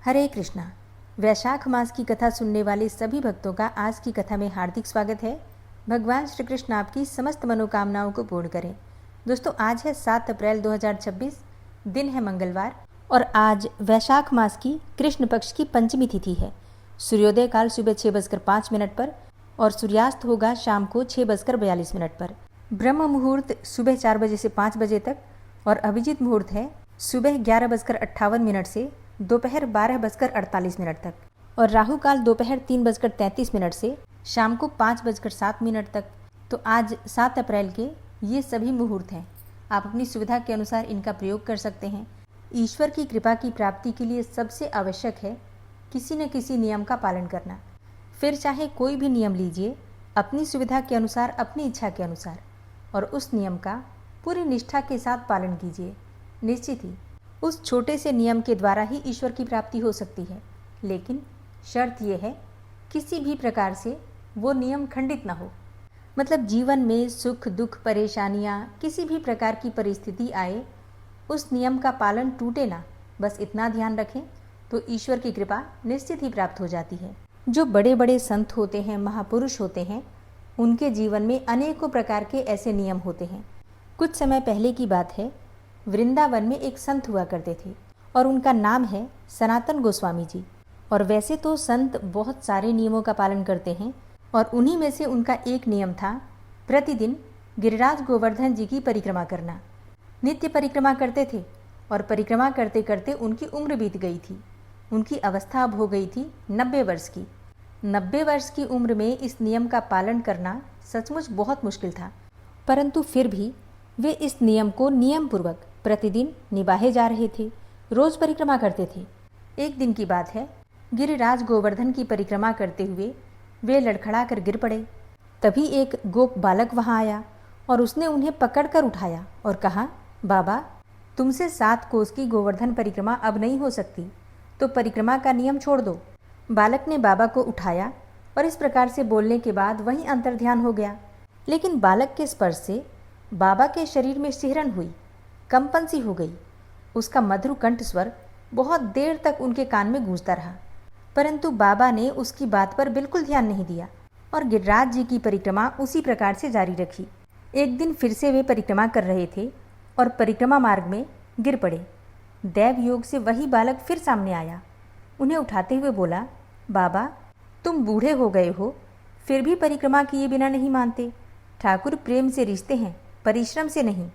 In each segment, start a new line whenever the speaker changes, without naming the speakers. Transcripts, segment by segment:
हरे कृष्णा। वैशाख मास की कथा सुनने वाले सभी भक्तों का आज की कथा में हार्दिक स्वागत है। भगवान श्री कृष्ण आपकी समस्त मनोकामनाओं को पूर्ण करें। दोस्तों, आज है 7 अप्रैल 2026, दिन है मंगलवार और आज वैशाख मास की कृष्ण पक्ष की पंचमी तिथि है। सूर्योदय काल सुबह 6:05 पर और सूर्यास्त होगा शाम को 6:42 पर। ब्रह्म मुहूर्त सुबह 4 बजे से 5 बजे तक और अभिजीत मुहूर्त है सुबह 11:58 से दोपहर 12:48 तक और राहु काल दोपहर 3:33 से शाम को 5:07 तक। तो आज 7 अप्रैल के ये सभी मुहूर्त हैं। आप अपनी सुविधा के अनुसार इनका प्रयोग कर सकते हैं। ईश्वर की कृपा की प्राप्ति के लिए सबसे आवश्यक है किसी न किसी नियम का पालन करना। फिर चाहे कोई भी नियम लीजिए, अपनी सुविधा के अनुसार, अपनी इच्छा के अनुसार, और उस नियम का पूरी निष्ठा के साथ पालन कीजिए। निश्चित ही उस छोटे से नियम के द्वारा ही ईश्वर की प्राप्ति हो सकती है, लेकिन शर्त यह है किसी भी प्रकार से वो नियम खंडित ना हो। मतलब जीवन में सुख दुख परेशानियाँ किसी भी प्रकार की परिस्थिति आए, उस नियम का पालन टूटे ना, बस इतना ध्यान रखें तो ईश्वर की कृपा निश्चित ही प्राप्त हो जाती है। जो बड़े बड़े संत होते हैं, महापुरुष होते हैं, उनके जीवन में अनेकों प्रकार के ऐसे नियम होते हैं। कुछ समय पहले की बात है, वृंदावन में एक संत हुआ करते थे और उनका नाम है सनातन गोस्वामी जी। और वैसे तो संत बहुत सारे नियमों का पालन करते हैं और उन्हीं में से उनका एक नियम था प्रतिदिन गिरिराज गोवर्धन जी की परिक्रमा करना। नित्य परिक्रमा करते थे और परिक्रमा करते करते उनकी उम्र बीत गई थी। उनकी अवस्था अब हो गई थी 90 वर्ष की। 90 वर्ष की उम्र में इस नियम का पालन करना सचमुच बहुत मुश्किल था, परंतु फिर भी वे इस नियम को नियम पूर्वक प्रतिदिन निभाए जा रहे थे। रोज परिक्रमा करते थे। एक दिन की बात है, गिरिराज गोवर्धन की परिक्रमा करते हुए वे लड़खड़ा कर गिर पड़े। तभी एक गोप बालक वहां आया और उसने उन्हें पकड़कर उठाया और कहा, बाबा, तुमसे 7 कोस की गोवर्धन परिक्रमा अब नहीं हो सकती, तो परिक्रमा का नियम छोड़ दो। बालक ने बाबा को उठाया और इस प्रकार से बोलने के बाद वहीं अंतर्ध्यान हो गया। लेकिन बालक के स्पर्श से बाबा के शरीर में सिहरन हुई, कंपन सी हो गई। उसका मधुर कंठ स्वर बहुत देर तक उनके कान में गूंजता रहा, परंतु बाबा ने उसकी बात पर बिल्कुल ध्यान नहीं दिया और गिरिराज जी की परिक्रमा उसी प्रकार से जारी रखी। एक दिन फिर से वे परिक्रमा कर रहे थे और परिक्रमा मार्ग में गिर पड़े। दैव योग से वही बालक फिर सामने आया। उन्हें उठाते हुए बोला, बाबा, तुम बूढ़े हो गए हो, फिर भी परिक्रमा किए बिना नहीं मानते। ठाकुर प्रेम से रिश्ते हैं, परिश्रम से नहीं।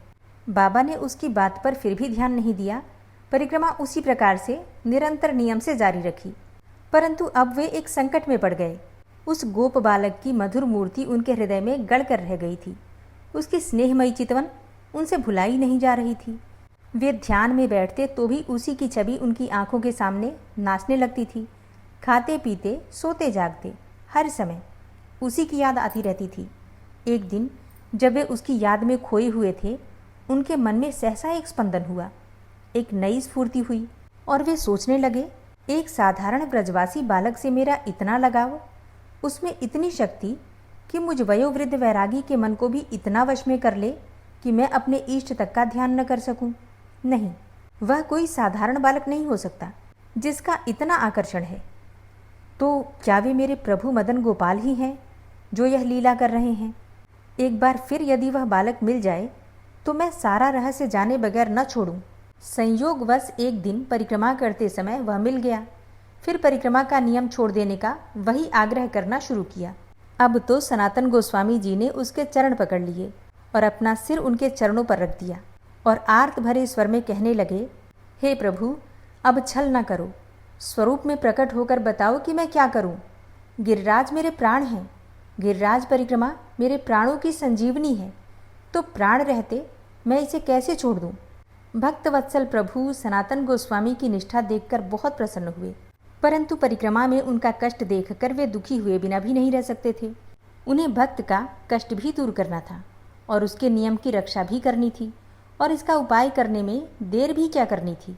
बाबा ने उसकी बात पर फिर भी ध्यान नहीं दिया। परिक्रमा उसी प्रकार से निरंतर नियम से जारी रखी, परंतु अब वे एक संकट में पड़ गए। उस गोप बालक की मधुर मूर्ति उनके हृदय में गड़ कर रह गई थी। उसकी स्नेहमयी चितवन उनसे भुलाई नहीं जा रही थी। वे ध्यान में बैठते तो भी उसी की छवि उनकी आंखों के सामने नाचने लगती थी। खाते पीते सोते जागते हर समय उसी की याद आती रहती थी। एक दिन जब वे उसकी याद में खोए हुए थे, उनके मन में सहसा एक स्पंदन हुआ, एक नई स्फूर्ति हुई और वे सोचने लगे, एक साधारण ब्रजवासी बालक से मेरा इतना लगाव, उसमें इतनी शक्ति कि मुझ वयोवृद्ध वैरागी के मन को भी इतना वश में कर ले कि मैं अपने इष्ट तक का ध्यान न कर सकूं। नहीं, वह कोई साधारण बालक नहीं हो सकता जिसका इतना आकर्षण है। तो क्या वे मेरे प्रभु मदन गोपाल ही हैं जो यह लीला कर रहे हैं? एक बार फिर यदि वह बालक मिल जाए तो मैं सारा रहस्य जाने बगैर न छोड़ूं। संयोगवश एक दिन परिक्रमा करते समय वह मिल गया। फिर परिक्रमा का नियम छोड़ देने का वही आग्रह करना शुरू किया। अब तो सनातन गोस्वामी जी ने उसके चरण पकड़ लिए और अपना सिर उनके चरणों पर रख दिया और आर्त भरे स्वर में कहने लगे, हे प्रभु, अब छल न करो, स्वरूप में प्रकट होकर बताओ कि मैं क्या करूं। गिरिराज मेरे प्राण हैं, गिरिराज परिक्रमा मेरे प्राणों की संजीवनी है, तो प्राण रहते मैं इसे कैसे छोड़ दूं। भक्त वत्सल प्रभु सनातन गोस्वामी की निष्ठा देखकर बहुत प्रसन्न हुए, परंतु परिक्रमा में उनका कष्ट देखकर वे दुखी हुए बिना भी नहीं रह सकते थे। उन्हें भक्त का कष्ट भी दूर करना था और उसके नियम की रक्षा भी करनी थी, और इसका उपाय करने में देर भी क्या करनी थी।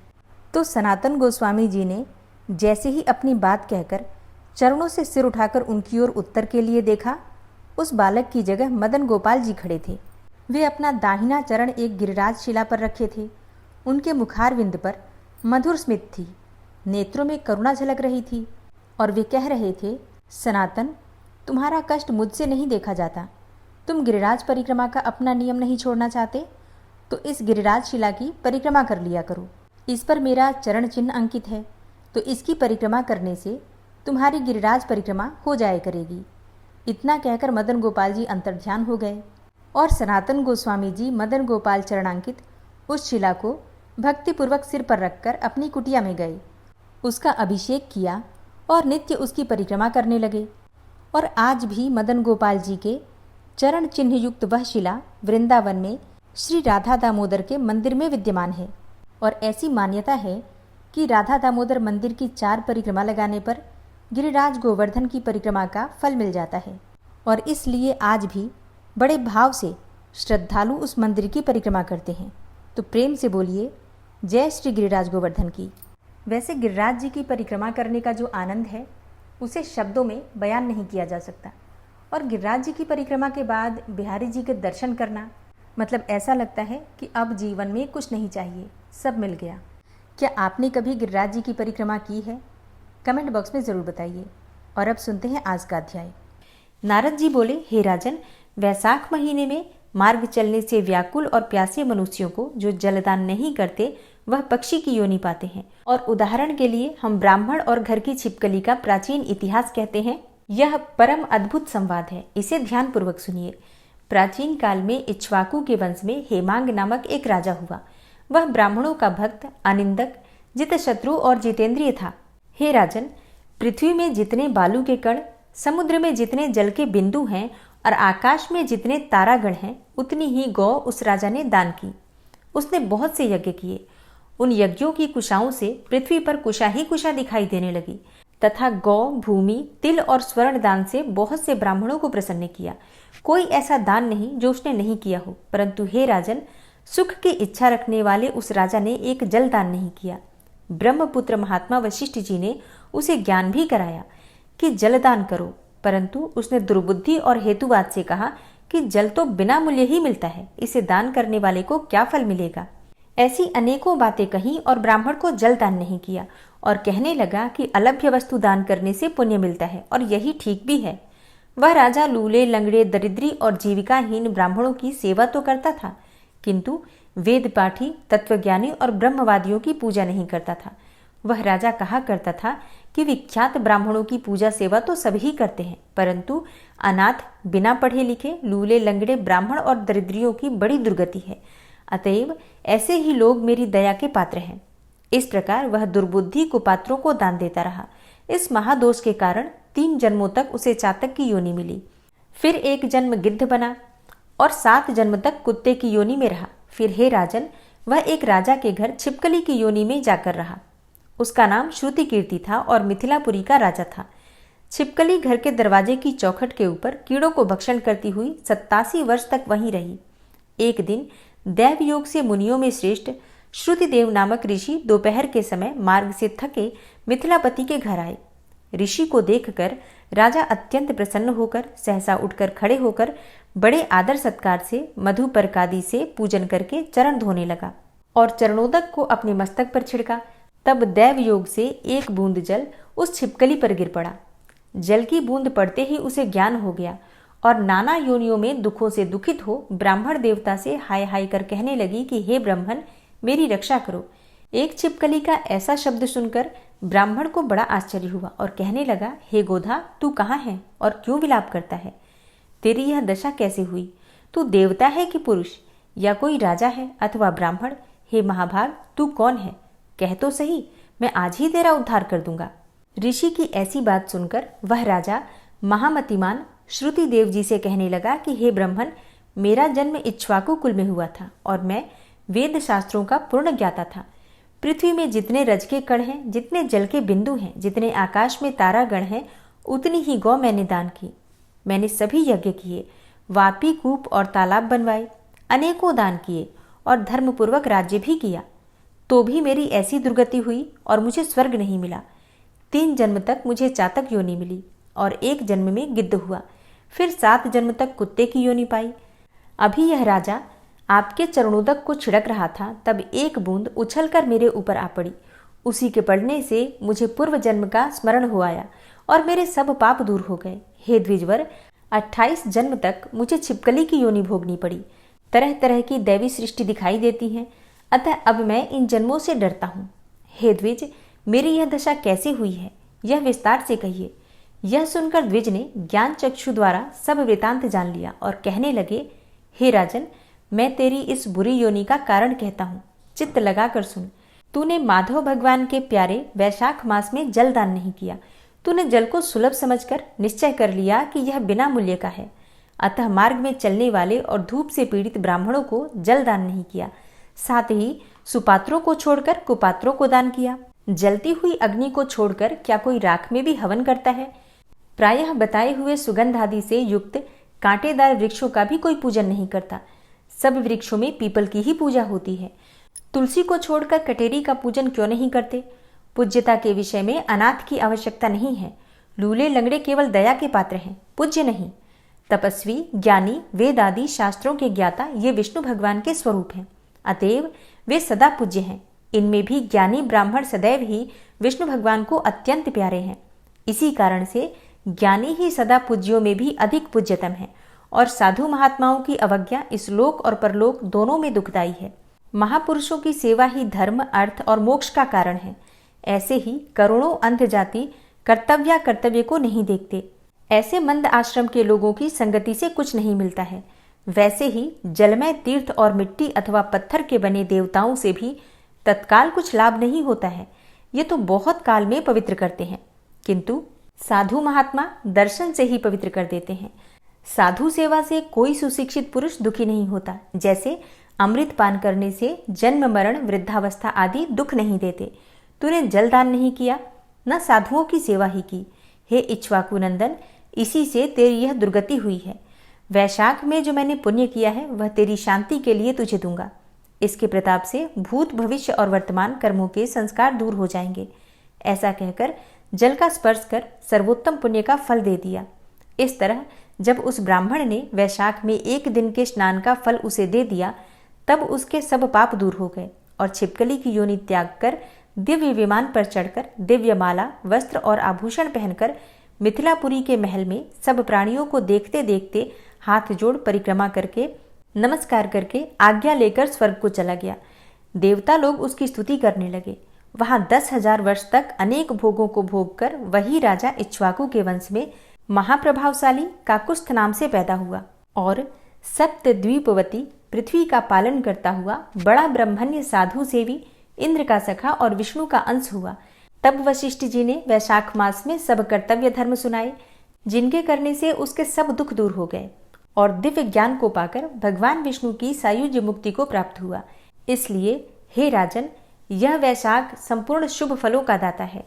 तो सनातन गोस्वामी जी ने जैसे ही अपनी बात कहकर चरणों से सिर उठाकर उनकी ओर उत्तर के लिए देखा, उस बालक की जगह मदन गोपाल जी खड़े थे। वे अपना दाहिना चरण एक गिरिराज शिला पर रखे थे। उनके मुखारविंद पर मधुर स्मित थी। नेत्रों में करुणा झलक रही थी और वे कह रहे थे, सनातन, तुम्हारा कष्ट मुझसे नहीं देखा जाता। तुम गिरिराज परिक्रमा का अपना नियम नहीं छोड़ना चाहते तो इस गिरिराज शिला की परिक्रमा कर लिया करो। इस पर मेरा चरण चिन्ह अंकित है, तो इसकी परिक्रमा करने से तुम्हारी गिरिराज परिक्रमा हो जाया करेगी। इतना कहकर मदन गोपाल जी अंतर्ध्यान हो गए और सनातन गोस्वामी जी मदन गोपाल चरणांकित उस शिला को भक्तिपूर्वक सिर पर रखकर अपनी कुटिया में गए, उसका अभिषेक किया और नित्य उसकी परिक्रमा करने लगे। और आज भी मदन गोपाल जी के चरण चिन्ह युक्त वह शिला वृंदावन में श्री राधा दामोदर के मंदिर में विद्यमान है। और ऐसी मान्यता है कि राधा दामोदर मंदिर की 4 परिक्रमा लगाने पर गिरिराज गोवर्धन की परिक्रमा का फल मिल जाता है। और इसलिए आज भी बड़े भाव से श्रद्धालु उस मंदिर की परिक्रमा करते हैं। तो प्रेम से बोलिए, जय श्री गिरिराज गोवर्धन की। वैसे गिरिराज जी की परिक्रमा करने का जो आनंद है उसे शब्दों में बयान नहीं किया जा सकता। और गिरिराज जी की परिक्रमा के बाद बिहारी जी के दर्शन करना मतलब ऐसा लगता है कि अब जीवन में कुछ नहीं चाहिए, सब मिल गया। क्या आपने कभी गिरिराज जी की परिक्रमा की है? कमेंट बॉक्स में ज़रूर बताइए। और अब सुनते हैं आज का अध्याय। नारद जी बोले, हे राजन, वैशाख महीने में मार्ग चलने से व्याकुल और प्यासे मनुष्यों को जो जलदान नहीं करते वह पक्षी की योनि पाते हैं। और उदाहरण के लिए हम ब्राह्मण और घर की छिपकली का प्राचीन इतिहास कहते हैं। यह परम अद्भुत संवाद है, इसे ध्यान पूर्वक सुनिए। प्राचीन काल में इक्ष्वाकु के वंश में हेमांग नामक एक राजा हुआ। वह ब्राह्मणों का भक्त, अनिंदक, जितशत्रु और जितेंद्रिय था। हे राजन, पृथ्वी में जितने बालू के कण, समुद्र में जितने जल के बिंदु हैं और आकाश में जितने तारागण हैं, उतनी ही गौ उस राजा ने दान की। उसने बहुत से यज्ञ किए। उन यज्ञों की कुशाओं से पृथ्वी पर कुशा ही कुशा दिखाई देने लगी तथा गौ, भूमि, तिल और स्वर्ण दान से बहुत से ब्राह्मणों को प्रसन्न किया। कोई ऐसा दान नहीं जो उसने नहीं किया हो। परंतु हे राजन, सुख की इच्छा रखने वाले उस राजा ने एक जल दान नहीं किया। ब्रह्मपुत्र महात्मा वशिष्ठ जी ने उसे ज्ञान भी कराया कि जलदान करो, परंतु उसने दुर्बुद्धि और हेतुवाद से कहा कि जल तो बिना मूल्य ही मिलता है, इसे दान करने वाले को क्या फल मिलेगा। ऐसी अनेकों बातें कही और ब्राह्मण को जल दान नहीं किया और कहने लगा कि अलभ्य वस्तु दान करने से पुण्य मिलता है और यही ठीक भी है। वह राजा लूले, लंगड़े, दरिद्री और जीविकाहीन ब्राह्मणों की सेवा तो करता था, किंतु वेद पाठी, तत्वज्ञानी और ब्रह्मवादियों की पूजा नहीं करता था। वह राजा कहा करता था कि विख्यात ब्राह्मणों की पूजा सेवा तो सभी करते हैं, परंतु अनाथ, बिना पढ़े लिखे, लूले, लंगड़े ब्राह्मण और दरिद्रियों की बड़ी दुर्गति है। अतएव ऐसे ही लोग मेरी दया के पात्र हैं। इस प्रकार वह दुर्बुद्धि कुपात्रों को दान देता रहा। इस महादोष के कारण 3 जन्मों तक उसे चातक की योनि मिली। फिर 1 जन्म गिद्ध बना और 7 जन्म तक कुत्ते की योनि में रहा। फिर हे राजन, वह एक राजा के घर छिपकली की योनि में जाकर रहा। उसका नाम श्रुति कीर्ति था और मिथिलापुरी का राजा था। छिपकली घर के दरवाजे की चौखट के ऊपर कीड़ों को भक्षण करती हुई 87 वर्ष तक वहीं रही। एक दिन दैव योग से मुनियों में श्रेष्ठ श्रुतिदेव नामक ऋषि दोपहर के समय मार्ग से थके मिथिलापति के घर आए। ऋषि को देखकर राजा अत्यंत प्रसन्न होकर सहसा उठकर खड़े होकर बड़े आदर सत्कार से मधुपर्कादि से पूजन करके चरण धोने लगा और चरणोदक को अपने मस्तक पर छिड़का। तब दैव योग से 1 बूंद जल उस छिपकली पर गिर पड़ा। जल की बूंद पड़ते ही उसे ज्ञान हो गया और नाना योनियों में दुखों से दुखित हो ब्राह्मण देवता से हाय हाय कर कहने लगी कि हे ब्राह्मण, मेरी रक्षा करो। एक छिपकली का ऐसा शब्द सुनकर ब्राह्मण को बड़ा आश्चर्य हुआ और कहने लगा, हे गोधा, तू कहाँ है और क्यों विलाप करता है? तेरी यह दशा कैसे हुई? तू देवता है कि पुरुष, या कोई राजा है अथवा ब्राह्मण? हे महाभाग, तू कौन है? कह तो सही, मैं आज ही तेरा उद्धार कर दूंगा। ऋषि की ऐसी बात सुनकर वह राजा महामतिमान श्रुति देव जी से कहने लगा कि हे ब्राह्मण, मेरा जन्म इक्ष्वाकु कुल में हुआ था और मैं वेद शास्त्रों का पूर्ण ज्ञाता था। पृथ्वी में जितने रज के कण हैं, जितने जल के बिंदु हैं, जितने आकाश में तारागण हैं, उतनी ही गौ मैंने दान की। मैंने सभी यज्ञ किए, वापी, कूप और तालाब बनवाए, अनेकों दान किए और धर्मपूर्वक राज्य भी किया, तो भी मेरी ऐसी दुर्गति हुई और मुझे स्वर्ग नहीं मिला। 3 जन्म तक मुझे चातक योनि मिली और 1 जन्म में गिद्ध हुआ। फिर 7 जन्म तक कुत्ते की योनि पाई। अभी यह राजा आपके चरणोदक को छिड़क रहा था, तब 1 बूंद उछलकर मेरे ऊपर आ पड़ी। उसी के पढ़ने से मुझे पूर्व जन्म का स्मरण हो आया और मेरे सब पाप दूर हो गए। हे द्विजवर, 28 जन्म तक मुझे छिपकली की योनि भोगनी पड़ी। तरह तरह की दैवी सृष्टि दिखाई देती है, अतः अब मैं इन जन्मों से डरता हूँ। हे द्विज, मेरी यह दशा कैसे हुई है, यह विस्तार से कहिए। यह सुनकर द्विज ने ज्ञान चक्षु द्वारा सब वृतांत जान लिया और कहने लगे, हे राजन, मैं तेरी इस बुरी योनि का कारण कहता हूँ, चित्त लगाकर सुन। तूने माधव भगवान के प्यारे वैशाख मास में जल दान नहीं किया। तूने जल को सुलभ समझकर निश्चय कर लिया कि यह बिना मूल्य का है, अतः मार्ग में चलने वाले और धूप से पीड़ित ब्राह्मणों को जल दान नहीं किया। साथ ही सुपात्रों को छोड़कर कुपात्रों को दान किया। जलती हुई अग्नि को छोड़कर क्या कोई राख में भी हवन करता है? प्रायः बताए हुए सुगंध आदि से युक्त कांटेदार वृक्षों का भी कोई पूजन नहीं करता। सब वृक्षों में पीपल की ही पूजा होती है। तुलसी को छोड़कर कटेरी का पूजन क्यों नहीं करते? पूज्यता के विषय में अनाथ की आवश्यकता नहीं है। लूले लंगड़े केवल दया के पात्र हैं, पूज्य नहीं। तपस्वी, ज्ञानी, वेद आदि शास्त्रों के ज्ञाता ये विष्णु भगवान के स्वरूप हैं, अतएव वे सदा पूज्य हैं। इनमें भी ज्ञानी ब्राह्मण सदैव ही विष्णु भगवान को अत्यंत प्यारे हैं। इसी कारण से ज्ञानी ही सदा पूज्यों में भी अधिक पूज्यतम है और साधु महात्माओं की अवज्ञा इस लोक और परलोक दोनों में दुखदायी है। महापुरुषों की सेवा ही धर्म, अर्थ और मोक्ष का कारण है। ऐसे ही करोड़ों अंध जाति कर्तव्य को नहीं देखते। ऐसे मंद आश्रम के लोगों की संगति से कुछ नहीं मिलता है। वैसे ही जलमय तीर्थ और मिट्टी अथवा पत्थर के बने देवताओं से भी तत्काल कुछ लाभ नहीं होता है। ये तो बहुत काल में पवित्र करते हैं, किंतु साधु महात्मा दर्शन से ही पवित्र कर देते हैं। साधु सेवा से कोई सुशिक्षित पुरुष दुखी नहीं होता। जैसे अमृत पान करने से जन्म मरण वृद्धावस्था आदि दुख नहीं देते। तूने जल दान नहीं किया, न साधुओं की सेवा ही की। हे इक्ष्वाकु नंदन, इसी से तेरी यह दुर्गति हुई है। वैशाख में जो मैंने पुण्य किया है वह तेरी शांति के लिए तुझे दूंगा। इसके प्रताप से भूत भविष्य और वर्तमान कर्मों के संस्कार दूर हो जाएंगे। ऐसा कहकर जल का स्पर्श कर सर्वोत्तम पुण्य का फल दे दिया। इस तरह जब उस ब्राह्मण ने वैशाख में एक दिन के स्नान का फल उसे दे दिया, तब उसके सब पाप दूर हो गए और छिपकली की योनि त्याग कर दिव्य विमान पर चढ़कर दिव्य माला, वस्त्र और आभूषण पहनकर मिथिलापुरी के महल में सब प्राणियों को देखते देखते हाथ जोड़ परिक्रमा करके नमस्कार करके आज्ञा लेकर स्वर्ग को चला गया। देवता लोग उसकी स्तुति करने लगे। वहां 10,000 वर्ष तक अनेक भोगों को भोग कर वही राजा इक्ष्वाकु के वंश में महाप्रभावशाली काकुस्थ नाम से पैदा हुआ और सप्तद्वीपवती पृथ्वी का पालन करता हुआ बड़ा ब्रह्मण्य साधु सेवी इंद्र का सखा और विष्णु का अंश हुआ। तब वशिष्ठ जी ने वैशाख मास में सब कर्तव्य धर्म सुनाए, जिनके करने से उसके सब दुख दूर हो गए और दिव्य ज्ञान को पाकर भगवान विष्णु की सायुज्य मुक्ति को प्राप्त हुआ। इसलिए हे राजन, यह वैशाख संपूर्ण शुभ फलों का दाता है।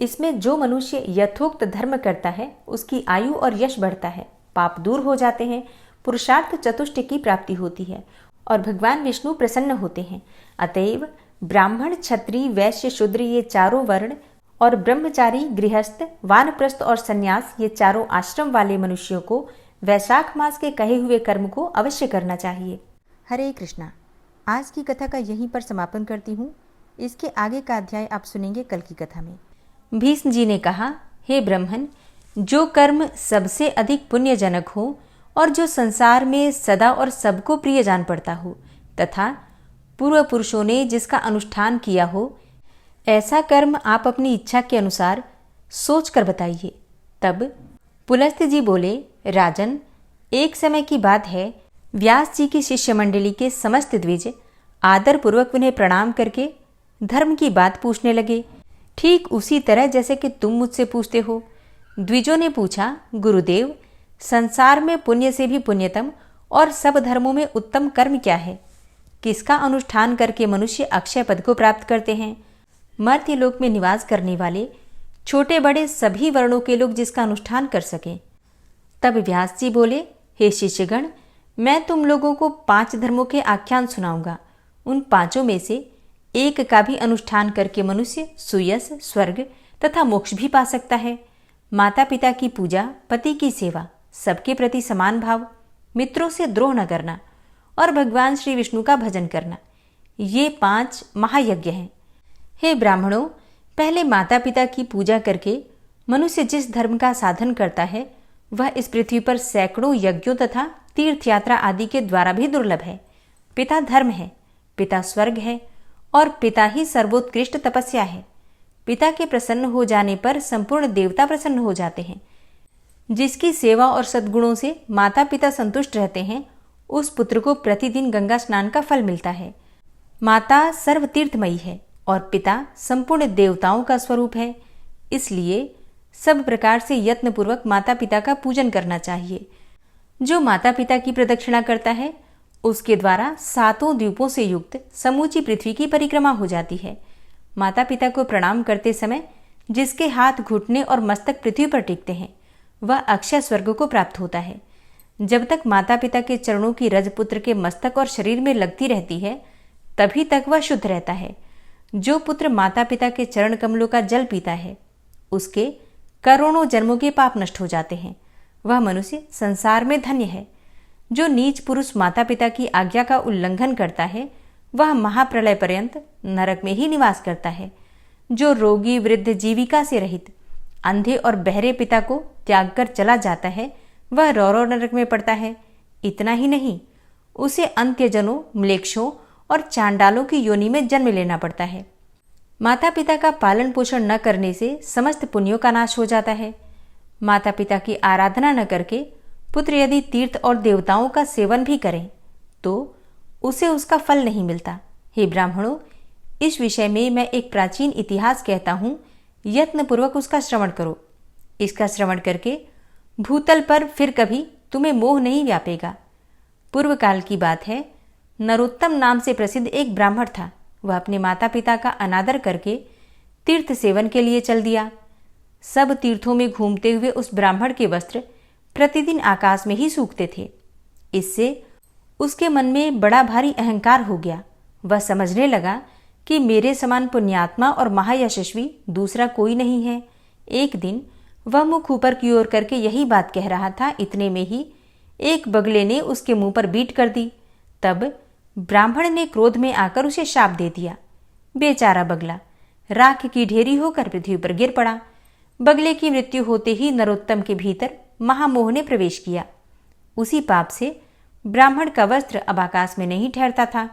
इसमें जो मनुष्य यथोक्त धर्म करता है उसकी आयु और यश बढ़ता है, पाप दूर हो जाते हैं, पुरुषार्थ चतुष्ट की प्राप्ति होती है और भगवान विष्णु प्रसन्न होते हैं। अतएव ब्राह्मण, क्षत्रिय, वैश्य, शूद्र ये चारों वर्ण और ब्रह्मचारी, गृहस्थ, वानप्रस्थ और सन्यास ये चारों आश्रम वाले मनुष्यों को वैशाख मास के कहे हुए कर्म को अवश्य करना चाहिए। हरे कृष्णा। आज की कथा का यहीं पर समापन करती हूँ। इसके आगे का अध्याय आप सुनेंगे कल की कथा में। भीष्म जी ने कहा, हे ब्रह्मन, जो कर्म सबसे अधिक पुण्यजनक हो और जो संसार में सदा और सबको प्रिय जान पड़ता हो तथा पूर्व पुरुषों ने जिसका अनुष्ठान किया हो, ऐसा कर्म आप अपनी इच्छा के अनुसार सोच कर बताइए। तब पुलस्त्य जी बोले, राजन, एक समय की बात है, व्यास जी की शिष्य मंडली के समस्त द्विज आदर पूर्वक उन्हें प्रणाम करके धर्म की बात पूछने लगे, ठीक उसी तरह जैसे कि तुम मुझसे पूछते हो। द्विजों ने पूछा, गुरुदेव, संसार में पुण्य से भी पुण्यतम और सब धर्मों में उत्तम कर्म क्या है? किसका अनुष्ठान करके मनुष्य अक्षय पद को प्राप्त करते हैं? मर्त्यलोक में निवास करने वाले छोटे बड़े सभी वर्णों के लोग जिसका अनुष्ठान कर सकें। तब व्यास जी बोले, हे शिष्यगण, मैं तुम लोगों को 5 धर्मों के आख्यान सुनाऊंगा। उन 5 में से एक का भी अनुष्ठान करके मनुष्य सुयश, स्वर्ग तथा मोक्ष भी पा सकता है। माता पिता की पूजा, पति की सेवा, सबके प्रति समान भाव, मित्रों से द्रोह न करना और भगवान श्री विष्णु का भजन करना, ये 5 महायज्ञ हैं। हे ब्राह्मणों, पहले माता पिता की पूजा करके मनुष्य जिस धर्म का साधन करता है वह इस पृथ्वी पर सैकड़ों यज्ञों तथा तीर्थ यात्रा आदि के द्वारा भी दुर्लभ है। पिता धर्म है, पिता स्वर्ग है और पिता ही सर्वोत्कृष्ट तपस्या है। पिता के प्रसन्न हो जाने पर संपूर्ण देवता प्रसन्न हो जाते हैं। जिसकी सेवा और सद्गुणों से माता पिता संतुष्ट रहते हैं उस पुत्र को प्रतिदिन गंगा स्नान का फल मिलता है। माता सर्व तीर्थमयी है और पिता संपूर्ण देवताओं का स्वरूप है। इसलिए सब प्रकार से यत्नपूर्वक माता पिता का पूजन करना चाहिए। जो माता पिता की प्रदक्षिणा करता है उसके द्वारा सातों द्वीपों से युक्त समूची पृथ्वी की परिक्रमा हो जाती है। माता पिता को प्रणाम करते समय जिसके हाथ, घुटने और मस्तक पृथ्वी पर टिकते हैं वह अक्षय स्वर्ग को प्राप्त होता है। जब तक माता पिता के चरणों की रज पुत्र के मस्तक और शरीर में लगती रहती है तभी तक वह शुद्ध रहता है। जो पुत्र माता पिता के चरण कमलों का जल पीता है उसके करोड़ों जन्मों के पाप नष्ट हो जाते हैं। वह मनुष्य संसार में धन्य है। जो नीच पुरुष माता पिता की आज्ञा का उल्लंघन करता है वह महाप्रलय पर्यंत नरक में ही निवास करता है। जो रोगी, वृद्ध, जीविका से रहित, अंधे और बहरे पिता को त्याग कर चला जाता है वह रौरव नरक में पड़ता है। इतना ही नहीं, उसे अंत्यजनों, म्लेच्छों और चांडालों की योनि में जन्म लेना पड़ता है। माता पिता का पालन पोषण न करने से समस्त पुण्यों का नाश हो जाता है। माता पिता की आराधना न करके पुत्र यदि तीर्थ और देवताओं का सेवन भी करें तो उसे उसका फल नहीं मिलता। हे ब्राह्मणों, इस विषय में मैं एक प्राचीन इतिहास कहता हूँ, यत्नपूर्वक उसका श्रवण करो। इसका श्रवण करके भूतल पर फिर कभी तुम्हें मोह नहीं व्यापेगा। पूर्व काल की बात है, नरोत्तम नाम से प्रसिद्ध एक ब्राह्मण था। वह अपने माता पिता का अनादर करके तीर्थ सेवन के लिए चल दिया। सब तीर्थों में घूमते हुए उस ब्राह्मण के वस्त्र प्रतिदिन आकाश में ही सूखते थे। इससे उसके मन में बड़ा भारी अहंकार हो गया। वह समझने लगा कि मेरे समान पुण्यात्मा और महायशस्वी दूसरा कोई नहीं है। एक दिन वह मुख ऊपर की ओर करके यही बात कह रहा था, इतने में ही एक बगले ने उसके मुंह पर बीट कर दी। तब ब्राह्मण ने क्रोध में आकर उसे शाप दे दिया। बेचारा बगला राख की ढेरी होकर पृथ्वी पर गिर पड़ा। बगले की मृत्यु होते ही नरोत्तम के भीतर महामोह ने प्रवेश किया। उसी पाप से ब्राह्मण का वस्त्र अब आकाश में नहीं ठहरता था।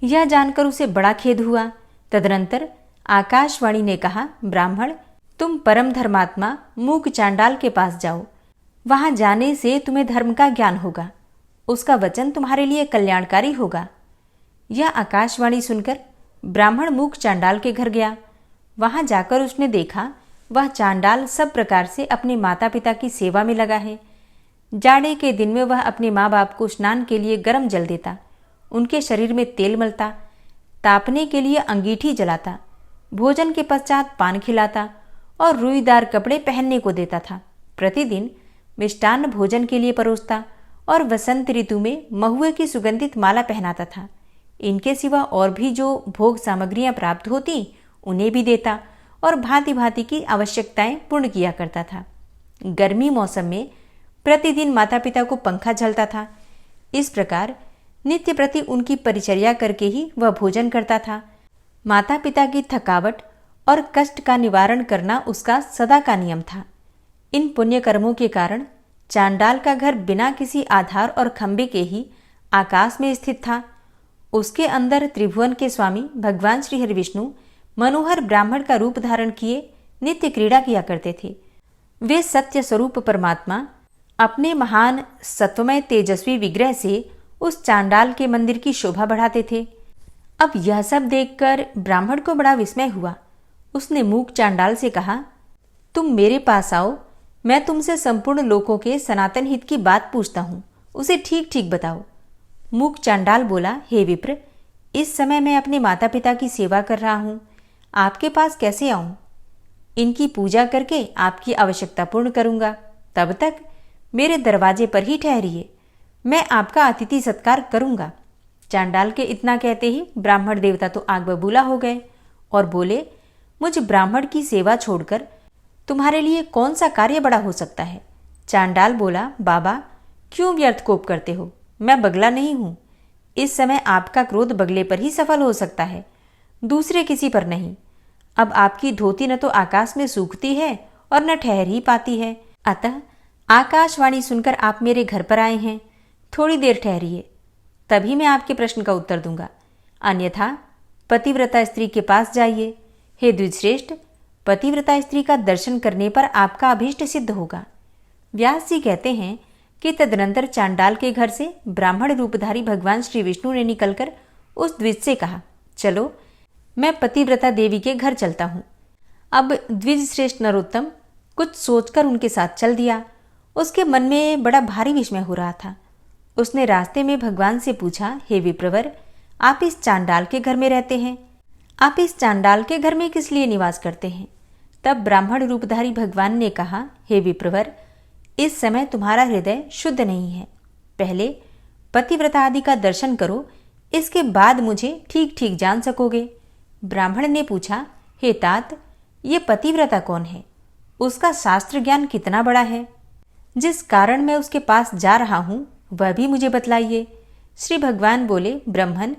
यह जानकर उसे बड़ा खेद हुआ। तदनंतर आकाशवाणी ने कहा, ब्राह्मण, तुम परम धर्मात्मा मूक चांडाल के पास जाओ। वहां जाने से तुम्हें धर्म का ज्ञान होगा। उसका वचन तुम्हारे लिए कल्याणकारी होगा। यह आकाशवाणी सुनकर ब्राह्मण मूक चांडाल के घर गया। वहां जाकर उसने देखा वह चांडाल सब प्रकार से अपने माता पिता की सेवा में लगा है। जाड़े के दिन में वह अपने माँ बाप को स्नान के लिए गर्म जल देता, उनके शरीर में तेल मलता, तापने के लिए अंगीठी जलाता, भोजन के पश्चात पान खिलाता और रुईदार कपड़े पहनने को देता था। प्रतिदिन मिष्टान्न भोजन के लिए परोसता और वसंत ऋतु में महुए की सुगंधित माला पहनाता था। इनके सिवा और भी जो भोग सामग्रियां प्राप्त होती उन्हें भी देता और भांति भांति की आवश्यकताएं पूर्ण किया करता था। गर्मी मौसम में प्रतिदिन माता पिता को पंखा झलता था। इस प्रकार नित्य प्रति उनकी परिचर्या करके ही वह भोजन करता था। माता पिता की थकावट और कष्ट का निवारण करना उसका सदा का नियम था। इन पुण्य कर्मों के कारण चांडाल का घर बिना किसी आधार और खंबे के ही आकाश में स्थित था। उसके अंदर त्रिभुवन के स्वामी भगवान श्री हरि विष्णु मनोहर ब्राह्मण का रूप धारण किए नित्य क्रीड़ा किया करते थे। वे सत्य स्वरूप परमात्मा अपने महान सत्वमय तेजस्वी विग्रह से उस चांडाल के मंदिर की शोभा बढ़ाते थे। अब यह सब देखकर ब्राह्मण को बड़ा विस्मय हुआ। उसने मूक चांडाल से कहा, तुम मेरे पास आओ, मैं तुमसे संपूर्ण लोकों के सनातन हित की बात पूछता हूँ, उसे ठीक ठीक बताओ। मूक चांडाल बोला, हे विप्र, इस समय मैं अपने माता पिता की सेवा कर रहा हूँ, आपके पास कैसे आऊं? इनकी पूजा करके आपकी आवश्यकता पूर्ण करूंगा। तब तक मेरे दरवाजे पर ही ठहरिए, मैं आपका अतिथि सत्कार करूंगा। चांडाल के इतना कहते ही ब्राह्मण देवता तो आग बबूला हो गए और बोले, मुझ ब्राह्मण की सेवा छोड़कर तुम्हारे लिए कौन सा कार्य बड़ा हो सकता है? चांडाल बोला, बाबा, क्यों व्यर्थ कोप करते हो? मैं बगला नहीं हूं। इस समय आपका क्रोध बगले पर ही सफल हो सकता है, दूसरे किसी पर नहीं। अब आपकी धोती न तो आकाश में सूखती है और न ठहर ही पाती है। अतः आकाशवाणी सुनकर आप मेरे घर पर आए हैं, थोड़ी देर ठहरिए, तभी मैं आपके प्रश्न का उत्तर दूंगा, अन्यथा पतिव्रता स्त्री के पास जाइए। हे द्विजश्रेष्ठ, पतिव्रता स्त्री का दर्शन करने पर आपका अभीष्ट सिद्ध होगा। व्यास जी कहते हैं कि तदनंतर चांडाल के घर से ब्राह्मण रूपधारी भगवान श्री विष्णु ने निकलकर उस द्विज से कहा, चलो मैं पतिव्रता देवी के घर चलता हूँ। अब द्विज श्रेष्ठ नरोत्तम कुछ सोचकर उनके साथ चल दिया। उसके मन में बड़ा भारी विस्मय हो रहा था। उसने रास्ते में भगवान से पूछा, हे विप्रवर, आप इस चांडाल के घर में रहते हैं, आप इस चांडाल के घर में किस लिए निवास करते हैं? तब ब्राह्मण रूपधारी भगवान ने कहा, हे विप्रवर, इस समय तुम्हारा हृदय शुद्ध नहीं है, पहले पतिव्रता आदि का दर्शन करो, इसके बाद मुझे ठीक ठीक जान सकोगे। ब्राह्मण ने पूछा, हे तात, ये पतिव्रता कौन है? उसका शास्त्र ज्ञान कितना बड़ा है? जिस कारण मैं उसके पास जा रहा हूं वह भी मुझे बतलाइए। श्री भगवान बोले, ब्रह्मन,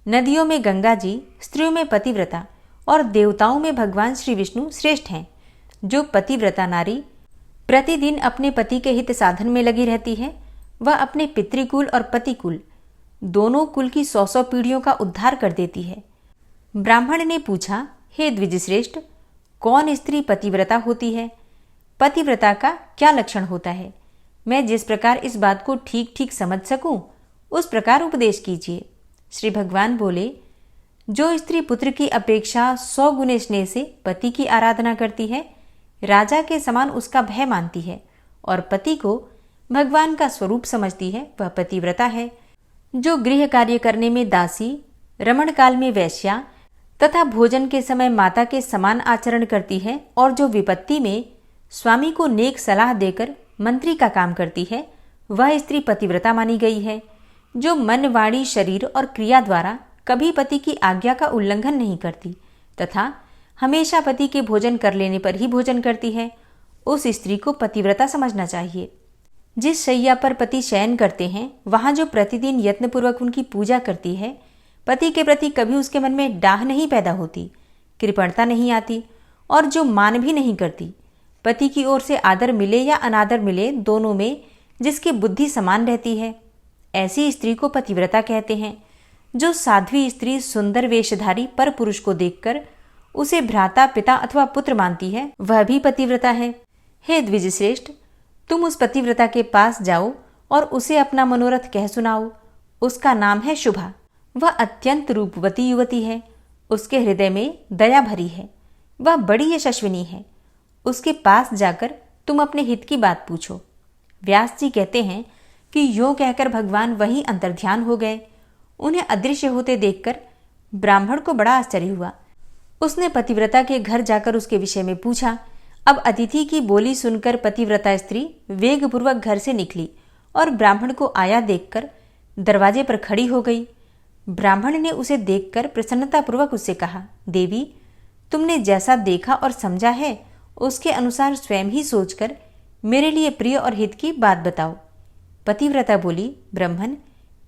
नदियों में गंगा जी, स्त्रियों में पतिव्रता और देवताओं में भगवान श्री विष्णु श्रेष्ठ हैं। जो पतिव्रता नारी प्रतिदिन अपने पति के हित साधन में लगी रहती है, वह अपने पितृकुल और पतिकुल दोनों कुल की 100 पीढ़ियों का उद्धार कर देती है। ब्राह्मण ने पूछा, हे द्विजश्रेष्ठ, कौन स्त्री पतिव्रता होती है? पतिव्रता का क्या लक्षण होता है? मैं जिस प्रकार इस बात को ठीक ठीक समझ सकूं, उस प्रकार उपदेश कीजिए। श्री भगवान बोले, जो स्त्री पुत्र की अपेक्षा 100 गुने स्नेह से पति की आराधना करती है, राजा के समान उसका भय मानती है और पति को भगवान का स्वरूप समझती है, वह पतिव्रता है। जो गृह कार्य करने में दासी, रमण काल में वैश्या तथा भोजन के समय माता के समान आचरण करती है और जो विपत्ति में स्वामी को नेक सलाह देकर मंत्री का काम करती है, वह स्त्री पतिव्रता मानी गई है। जो मन, वाणी, शरीर और क्रिया द्वारा कभी पति की आज्ञा का उल्लंघन नहीं करती तथा हमेशा पति के भोजन कर लेने पर ही भोजन करती है, उस स्त्री को पतिव्रता समझना चाहिए। जिस शैया पर पति शयन करते हैं, वहां जो प्रतिदिन यत्नपूर्वक उनकी पूजा करती है, पति के प्रति कभी उसके मन में डाह नहीं पैदा होती, कृपणता नहीं आती और जो मान भी नहीं करती, पति की ओर से आदर मिले या अनादर मिले, दोनों में जिसकी बुद्धि समान रहती है, ऐसी स्त्री को पतिव्रता कहते हैं। जो साध्वी स्त्री सुंदर वेशधारी पर पुरुष को देखकर उसे भ्राता, पिता अथवा पुत्र मानती है, वह भी पतिव्रता है। हे द्विजश्रेष्ठ, तुम उस पतिव्रता के पास जाओ और उसे अपना मनोरथ कह सुनाओ। उसका नाम है शुभा। वह अत्यंत रूपवती युवती है। उसके हृदय में दया भरी है। वह बड़ी यशस्विनी है। उसके पास जाकर तुम अपने हित की बात पूछो। व्यास जी कहते हैं कि यों कहकर भगवान वहीं अंतर्ध्यान हो गए। उन्हें अदृश्य होते देखकर ब्राह्मण को बड़ा आश्चर्य हुआ। उसने पतिव्रता के घर जाकर उसके विषय में पूछा। अब अतिथि की बोली सुनकर पतिव्रता स्त्री वेगपूर्वक घर से निकली और ब्राह्मण को आया देखकर दरवाजे पर खड़ी हो गई। ब्राह्मण ने उसे देखकर प्रसन्नतापूर्वक उससे कहा, देवी, तुमने जैसा देखा और समझा है उसके अनुसार स्वयं ही सोचकर मेरे लिए प्रिय और हित की बात बताओ। पतिव्रता बोली, ब्राह्मण,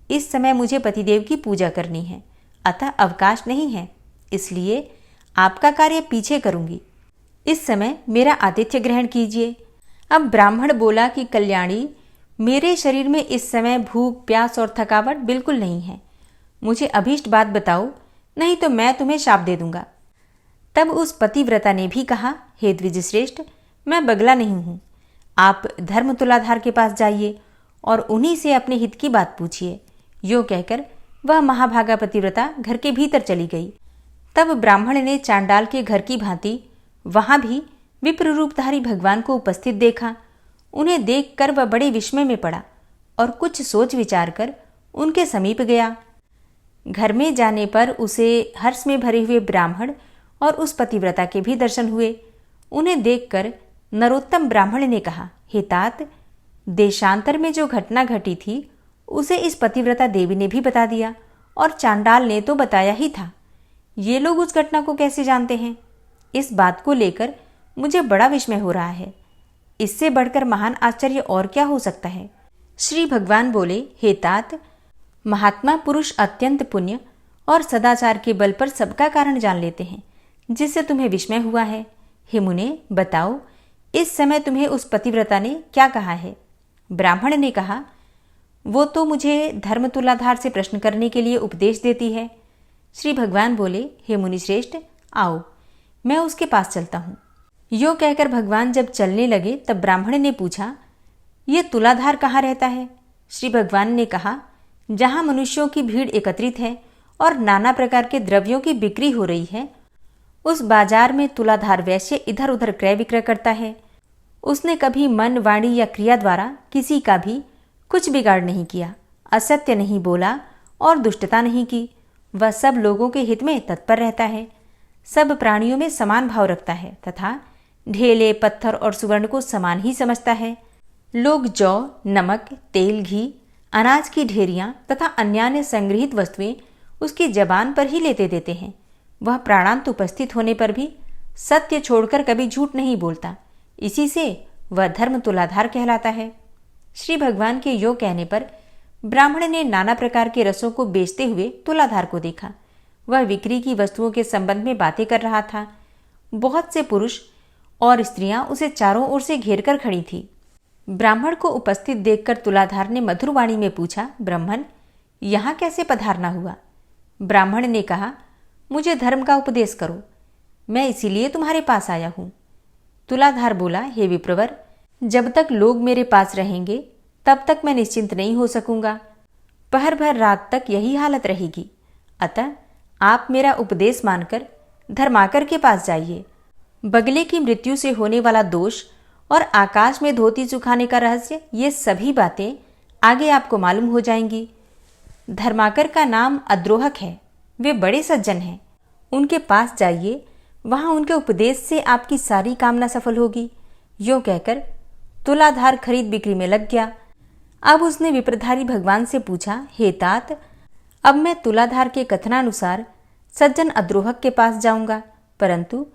इस समय मुझे पतिदेव की पूजा करनी है, अतः अवकाश नहीं है, इसलिए आपका कार्य पीछे करूंगी। इस समय मेरा आतिथ्य ग्रहण कीजिए। अब ब्राह्मण बोला कि कल्याणी, मेरे शरीर में इस समय भूख, प्यास और थकावट बिल्कुल नहीं है। मुझे अभीष्ट बात बताओ, नहीं तो मैं तुम्हें शाप दे दूंगा। तब उस पतिव्रता ने भी कहा, हे द्विजश्रेष्ठ, मैं बगला नहीं हूं। आप धर्म तुलाधार के पास जाइए और उन्हीं से अपने हित की बात पूछिए। यो कहकर वह महाभागा पतिव्रता घर के भीतर चली गई। तब ब्राह्मण ने चांडाल के घर की भांति वहां भी विप्र रूपधारी भगवान को उपस्थित देखा। उन्हें देखकर वह बड़े विस्मय में पड़ा और कुछ सोच विचार कर उनके समीप गया। घर में जाने पर उसे हर्ष में भरे हुए ब्राह्मण और उस पतिव्रता के भी दर्शन हुए। उन्हें देखकर नरोत्तम ब्राह्मण ने कहा, हे तात, देशांतर में जो घटना घटी थी उसे इस पतिव्रता देवी ने भी बता दिया और चांडाल ने तो बताया ही था। ये लोग उस घटना को कैसे जानते हैं? इस बात को लेकर मुझे बड़ा विस्मय हो रहा है। इससे बढ़कर महान आश्चर्य और क्या हो सकता है? श्री भगवान बोले, हे तात, महात्मा पुरुष अत्यंत पुण्य और सदाचार के बल पर सबका कारण जान लेते हैं। जिससे तुम्हें विस्मय हुआ है? हे मुने, बताओ, इस समय तुम्हें उस पतिव्रता ने क्या कहा है? ब्राह्मण ने कहा, वो तो मुझे धर्म तुलाधार से प्रश्न करने के लिए उपदेश देती है। श्री भगवान बोले, हे मुनिश्रेष्ठ, आओ, मैं उसके पास चलता हूँ। यो कहकर भगवान जब चलने लगे तब ब्राह्मण ने पूछा, ये तुलाधार कहाँ रहता है? श्री भगवान ने कहा, जहाँ मनुष्यों की भीड़ एकत्रित है और नाना प्रकार के द्रव्यों की बिक्री हो रही है, उस बाजार में तुलाधार वैश्य इधर उधर क्रय विक्रय करता है। उसने कभी मन, वाणी या क्रिया द्वारा किसी का भी कुछ बिगाड़ नहीं किया, असत्य नहीं बोला और दुष्टता नहीं की। वह सब लोगों के हित में तत्पर रहता है, सब प्राणियों में समान भाव रखता है तथा ढेले, पत्थर और सुवर्ण को समान ही समझता है। लोग जौ, नमक, तेल, घी, अनाज की ढेरियां तथा अन्य संग्रहित वस्तुएं उसकी जबान पर ही लेते देते हैं। वह प्राणांत उपस्थित होने पर भी सत्य छोड़कर कभी झूठ नहीं बोलता। इसी से वह धर्म तुलाधार कहलाता है। श्री भगवान के योग कहने पर ब्राह्मण ने नाना प्रकार के रसों को बेचते हुए तुलाधार को देखा। वह बिक्री की वस्तुओं के संबंध में बातें कर रहा था। बहुत से पुरुष और स्त्रियां उसे चारों ओर से घेर कर खड़ी थी। ब्राह्मण को उपस्थित देखकर तुलाधार ने मधुर वाणी में पूछा, ब्राह्मण, यहाँ कैसे पधारना हुआ? ब्राह्मण ने कहा, मुझे धर्म का उपदेश करो, मैं इसीलिए तुम्हारे पास आया हूँ। तुलाधार बोला, हे विप्रवर, जब तक लोग मेरे पास रहेंगे तब तक मैं निश्चिंत नहीं हो सकूंगा। पहर भर रात तक यही हालत रहेगी। अतः आप मेरा उपदेश मानकर धर्माकर के पास जाइए। बगले की मृत्यु से होने वाला दोष और आकाश में धोती सुखाने का रहस्य, ये सभी बातें आगे आपको मालूम हो जाएंगी। धर्माकर का नाम अद्रोहक है, वे बड़े सज्जन हैं। उनके पास जाइए, वहां उनके उपदेश से आपकी सारी कामना सफल होगी। यो कहकर तुलाधार खरीद बिक्री में लग गया। अब उसने विप्रधारी भगवान से पूछा, हे तात, अब मैं तुलाधार के कथनानुसार सज्जन अद्रोहक के पास जाऊंगा, परंतु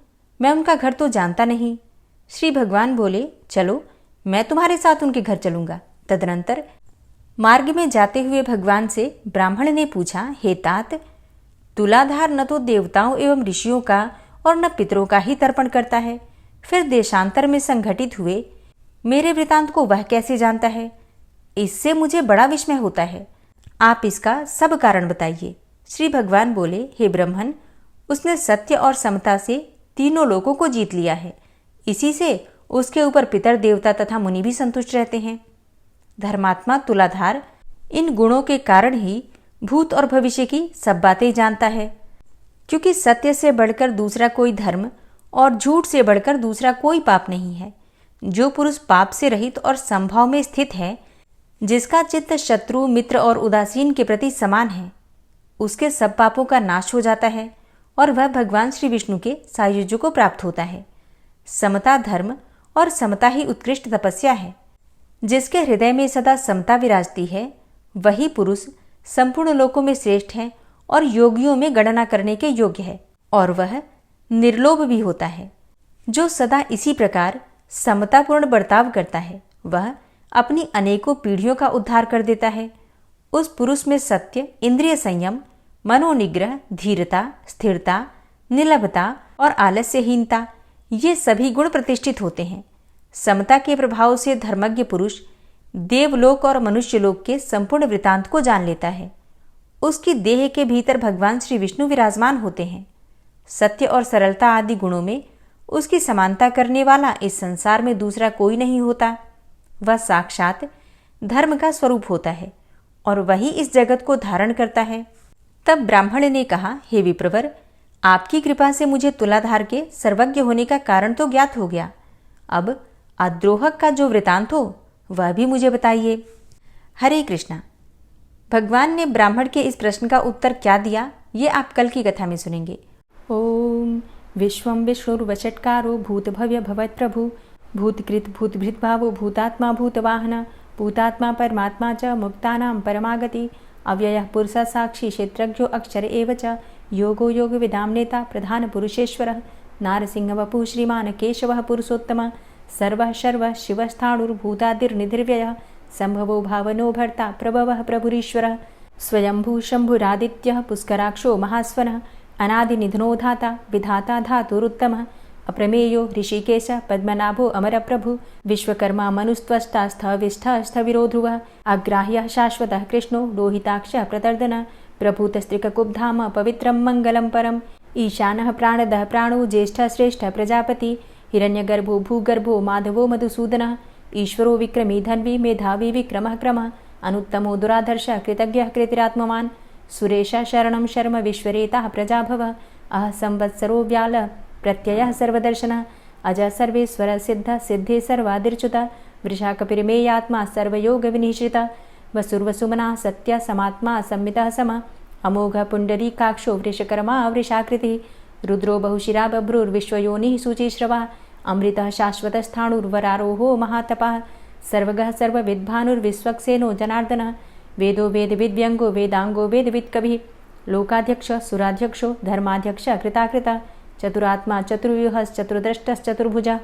मैं उनका घर तो जानता नहीं। श्री भगवान बोले, चलो, मैं तुम्हारे साथ उनके घर चलूंगा। तदनंतर मार्ग में जाते हुए भगवान से ब्राह्मण ने पूछा, हे तात, तुलाधार न तो देवताओं एवं ऋषियों का और न पितरों का ही तर्पण करता है, फिर देशांतर में संघटित हुए मेरे वृतांत को वह कैसे जानता है? इससे मुझे बड़ा विस्मय होता है। आप इसका सब कारण बताइए। श्री भगवान बोले, हे ब्रह्मन, उसने सत्य और समता से तीनों लोगों को जीत लिया है। इसी से उसके ऊपर पितर, देवता तथा मुनि भी संतुष्ट रहते हैं। धर्मात्मा तुलाधार इन गुणों के कारण ही भूत और भविष्य की सब बातें जानता है। क्योंकि सत्य से बढ़कर दूसरा कोई धर्म और झूठ से बढ़कर दूसरा कोई पाप नहीं है। जो पुरुष पाप से रहित और संभाव में स्थित है, जिसका चित्त शत्रु, मित्र और उदासीन के प्रति समान है, उसके सब पापों का नाश हो जाता है और वह भगवान श्री विष्णु के सायुज्य को प्राप्त होता है। समता धर्म और समता ही उत्कृष्ट तपस्या है। जिसके हृदय में सदा समता विराजती है, वही पुरुष संपूर्ण लोकों में श्रेष्ठ है और योगियों में गणना करने के योग्य है, और वह निर्लोभ भी होता है। जो सदा इसी प्रकार समतापूर्ण बर्ताव करता है, वह अपनी अनेकों पीढ़ियों का उद्धार कर देता है। उस पुरुष में सत्य, इंद्रिय संयम, मनोनिग्रह, धीरता, स्थिरता, निलभता और आलस्यहीनता, ये सभी गुण प्रतिष्ठित होते हैं। समता के प्रभाव से धर्मज्ञ पुरुष देवलोक और मनुष्यलोक के संपूर्ण वृतांत को जान लेता है। उसकी देह के भीतर भगवान श्री विष्णु विराजमान होते हैं। सत्य और सरलता आदि गुणों में उसकी समानता करने वाला इस संसार में दूसरा कोई नहीं होता। वह साक्षात धर्म का स्वरूप होता है और वही इस जगत को धारण करता है। तब ब्राह्मण ने कहा, हे विप्रवर, आपकी कृपा से मुझे तुलाधार के सर्वज्ञ होने का कारण तो ज्ञात हो गया। अब अद्रोहक का जो वृतांत हो वह भी मुझे बताइए। हरे कृष्णा। भगवान ने ब्राह्मण के इस प्रश्न का उत्तर क्या दिया, ये आप कल की कथा में सुनेंगे। ओम विश्वं विष्णुर्वषट्कारो भूतभव्य भवत् प्रभु भूतकृत भूतभृत भावो भूतात्मा भूतवाहन भूतात्मा परमात्मा च मुक्तानां परमागति अव्ययः पुरुषः साक्षी क्षेत्रज्ञो अक्षर एव च योगो योग विदाम नेता प्रधान पुरुषेश्वरः नारसिंह वपुः श्रीमान केशवः पुरुषोत्तम सर्वः शर्वः शिवस्थाणुर्भूतादिर्निधिर्व्ययः संभवो भावनो भर्ता प्रभवः प्रभुरीश्वरः स्वयंभू शंभुरादित्यः पुष्कराक्षो महास्वनः अनादिनिधनो धाता विधाता धातुरुत्तमः अप्रमेयो ऋषिकेश पद्मनाभो अमरप्रभु विश्वकर्मा मनुस्त्वष्टा स्थविष्ठः स्थविरो ध्रुवः अग्राह्यः शाश्वतः कृष्णो लोहिताक्षः प्रतर्दन प्रभूतस्त्रिककुब्धाम पवित्रं मङ्गलं परम् ईशानः प्राणदः प्राणो ज्येष्ठः श्रेष्ठः प्रजापति हिरण्यगर्भो भूगर्भो माधवो मधुसूदनः ईश्वरो विक्रमी धन्वी मेधावी विक्रमः क्रमः अनुत्तमो दुराधर्षः कृतज्ञः कृतिरात्मवान् सुरेश शरणं शर्म विश्वरेताः प्रजाभवः अह संवत्सरो व्याल प्रत्ययः सर्वदर्शनः अज सर्वेश्वर सिद्ध सिद्धे सर्वादिर्च्युत वृषाकपिर्मेयात्मा सर्वयोगविनिश्रितः वसुर्वसुमना सत्य समात्मा संमितः समः अमोघ पुण्डरीकाक्षो वृषकर्मा वृषाकृतिः रुद्रो बहुशिरा बभ्रुर्विश्वयोनिः शुचिश्रवः अमृतः शाश्वतस्थाणुर्वरारोहो महातपः सर्वगः सर्वविद्भानुर्विश्वक्सेनो जनार्दनः वेदो वेदविद्व्यङ्गो वेदाङ्गो वेदवित्कविः लोकाध्यक्ष सुराध्यक्षो धर्माध्यक्ष कृताकृता चतुरात्मा चतुर्व्यूहश्चतुर्द्रष्टश्चतुर्भुजः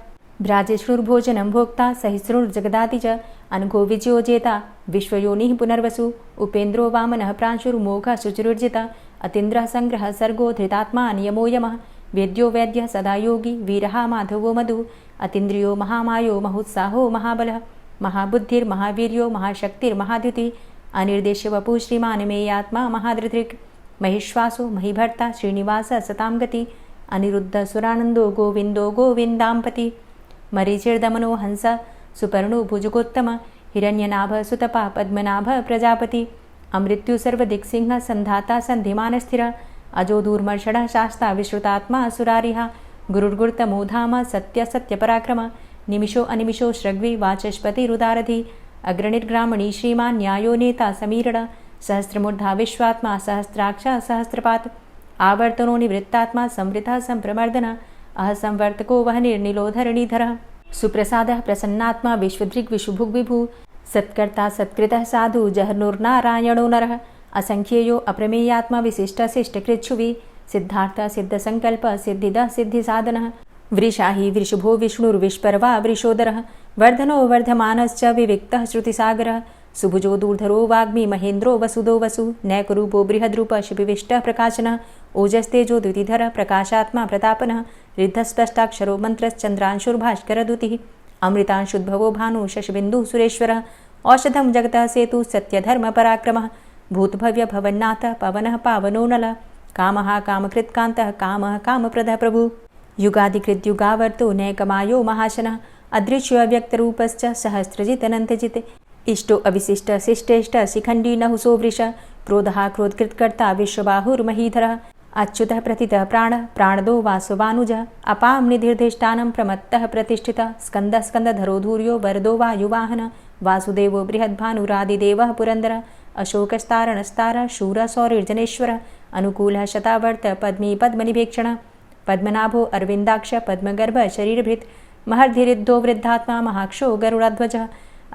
भ्राजेष्णुर्भोजनं भोक्ता सहिष्णुर्जगदाति च अनघो विजयोजेता विश्वयोनिः पुनर्वसु उपेन्द्रो वामनः प्रांशुर्मोघः शुचिरुर्जिता अतीन्द्रः सङ्ग्रहः सर्गो धृतात्मा नियमो यमः वेद्यो वैद्यः सदा योगी वीरः माधवो मधु अतीन्द्रियो महामायो महोत्साहो महाबलः महाबुद्धिर्महावीर्यो महाशक्तिर्महाद्युतिः अनिर्देश्य वपुः श्रीमान् मेयात्मा महाधृतृक् महिश्वासो महीभर्ता श्रीनिवास सतां गति अनिरुद्ध सुरानन्दो गोविन्दो गोविन्दाम्पति मरीचिर्दमनो हंस सुपर्णो भुजगोत्तम हिरण्यनाभ सुतपा पद्मनाभ प्रजापति अमृत्यु सर्वदिक्सिंह सन्धाता सन्धिमानस्थिर अजो दूर्मर्षणः शास्ता विश्रुतात्मा सुरारिः गुरुर्गुर्तमो धाम सत्य सत्यपराक्रम निमिषो अनिमिषो श्रग्वी वाचस्पतिरुदारधि अग्रणिर्ग्रामणी श्रीमान् न्यायो नेता समीरण सहस्रमूर्धा विश्वात्मा सहस्राक्ष सहस्रपात् आवर्तनो निवृत्तात्मा संवृतः सम्प्रमर्दन अह संवर्तको वहनिर्निलोधरणीधरः सुप्रसादः प्रसन्नात्मा विश्वदृग्विशुभुग्विभु सत्कर्ता सत्कृतः साधु जहर्नुर्नारायणो नरः असंख्येयो अप्रमेयात्मा विशिष्टशिष्टकृच्छुवि सिद्धार्थ सिद्धसङ्कल्प सिद्धिदः सिद्धिसाधनः वृषाहि वृषभो विष्णुर्विष्पर्वा वृषोदरः वर्धनो वर्धमानश्च विविक्तः श्रुतिसागरः सुभुजो दूर्धरो वाग्मी महेन्द्रो वसुदो वसु नैकरूपो बृहद्रूप शिपिविष्टः प्रकाशनः ओजस्तेजो द्युतिधर प्रकाशात्मा प्रतापनः रिद्धस्पष्टाक्षरो मन्त्रश्चन्द्रांशुर्भास्करदुतिः अमृतांशुद्भवो भानु शशबिन्दुः सुरेश्वरः औषधं जगतः सेतु सत्यधर्मपराक्रमः भूतभव्य भवन्नाथ पवनः पावनो नलः कामः कामकृत्कान्तः कामः कामप्रदः प्रभु युगादिकृद्युगावर्तो नैकमायो महाशनः अदृश्यो अव्यक्तरूपश्च सहस्रजितनन्तजित् इष्टो अविशिष्ट शिष्टेष्ट शिखण्डी नहुसो वृष क्रोधः क्रोधकृत्कर्ता विश्वबाहुर्महीधरः अच्युतः प्रतितः प्राणः प्राणदो वासवानुजः अपां निधिर्धिष्ठानं प्रमत्तः प्रतिष्ठितः स्कन्दः स्कन्दधरो धूर्यो वरदो वायुवाहनः वासुदेवो बृहद्भानुरादिदेवः पुरन्दरः अशोकस्तारणस्तारः शूरः सौरिर्जनेश्वरः अनुकूलः शतावर्त पद्मी पद्मनिभेक्षणः पद्मनाभो अरविन्दाक्ष पद्मगर्भ शरीरभृत् महर्धिरिद्धो वृद्धात्मा महाक्षो गरुडाध्वजः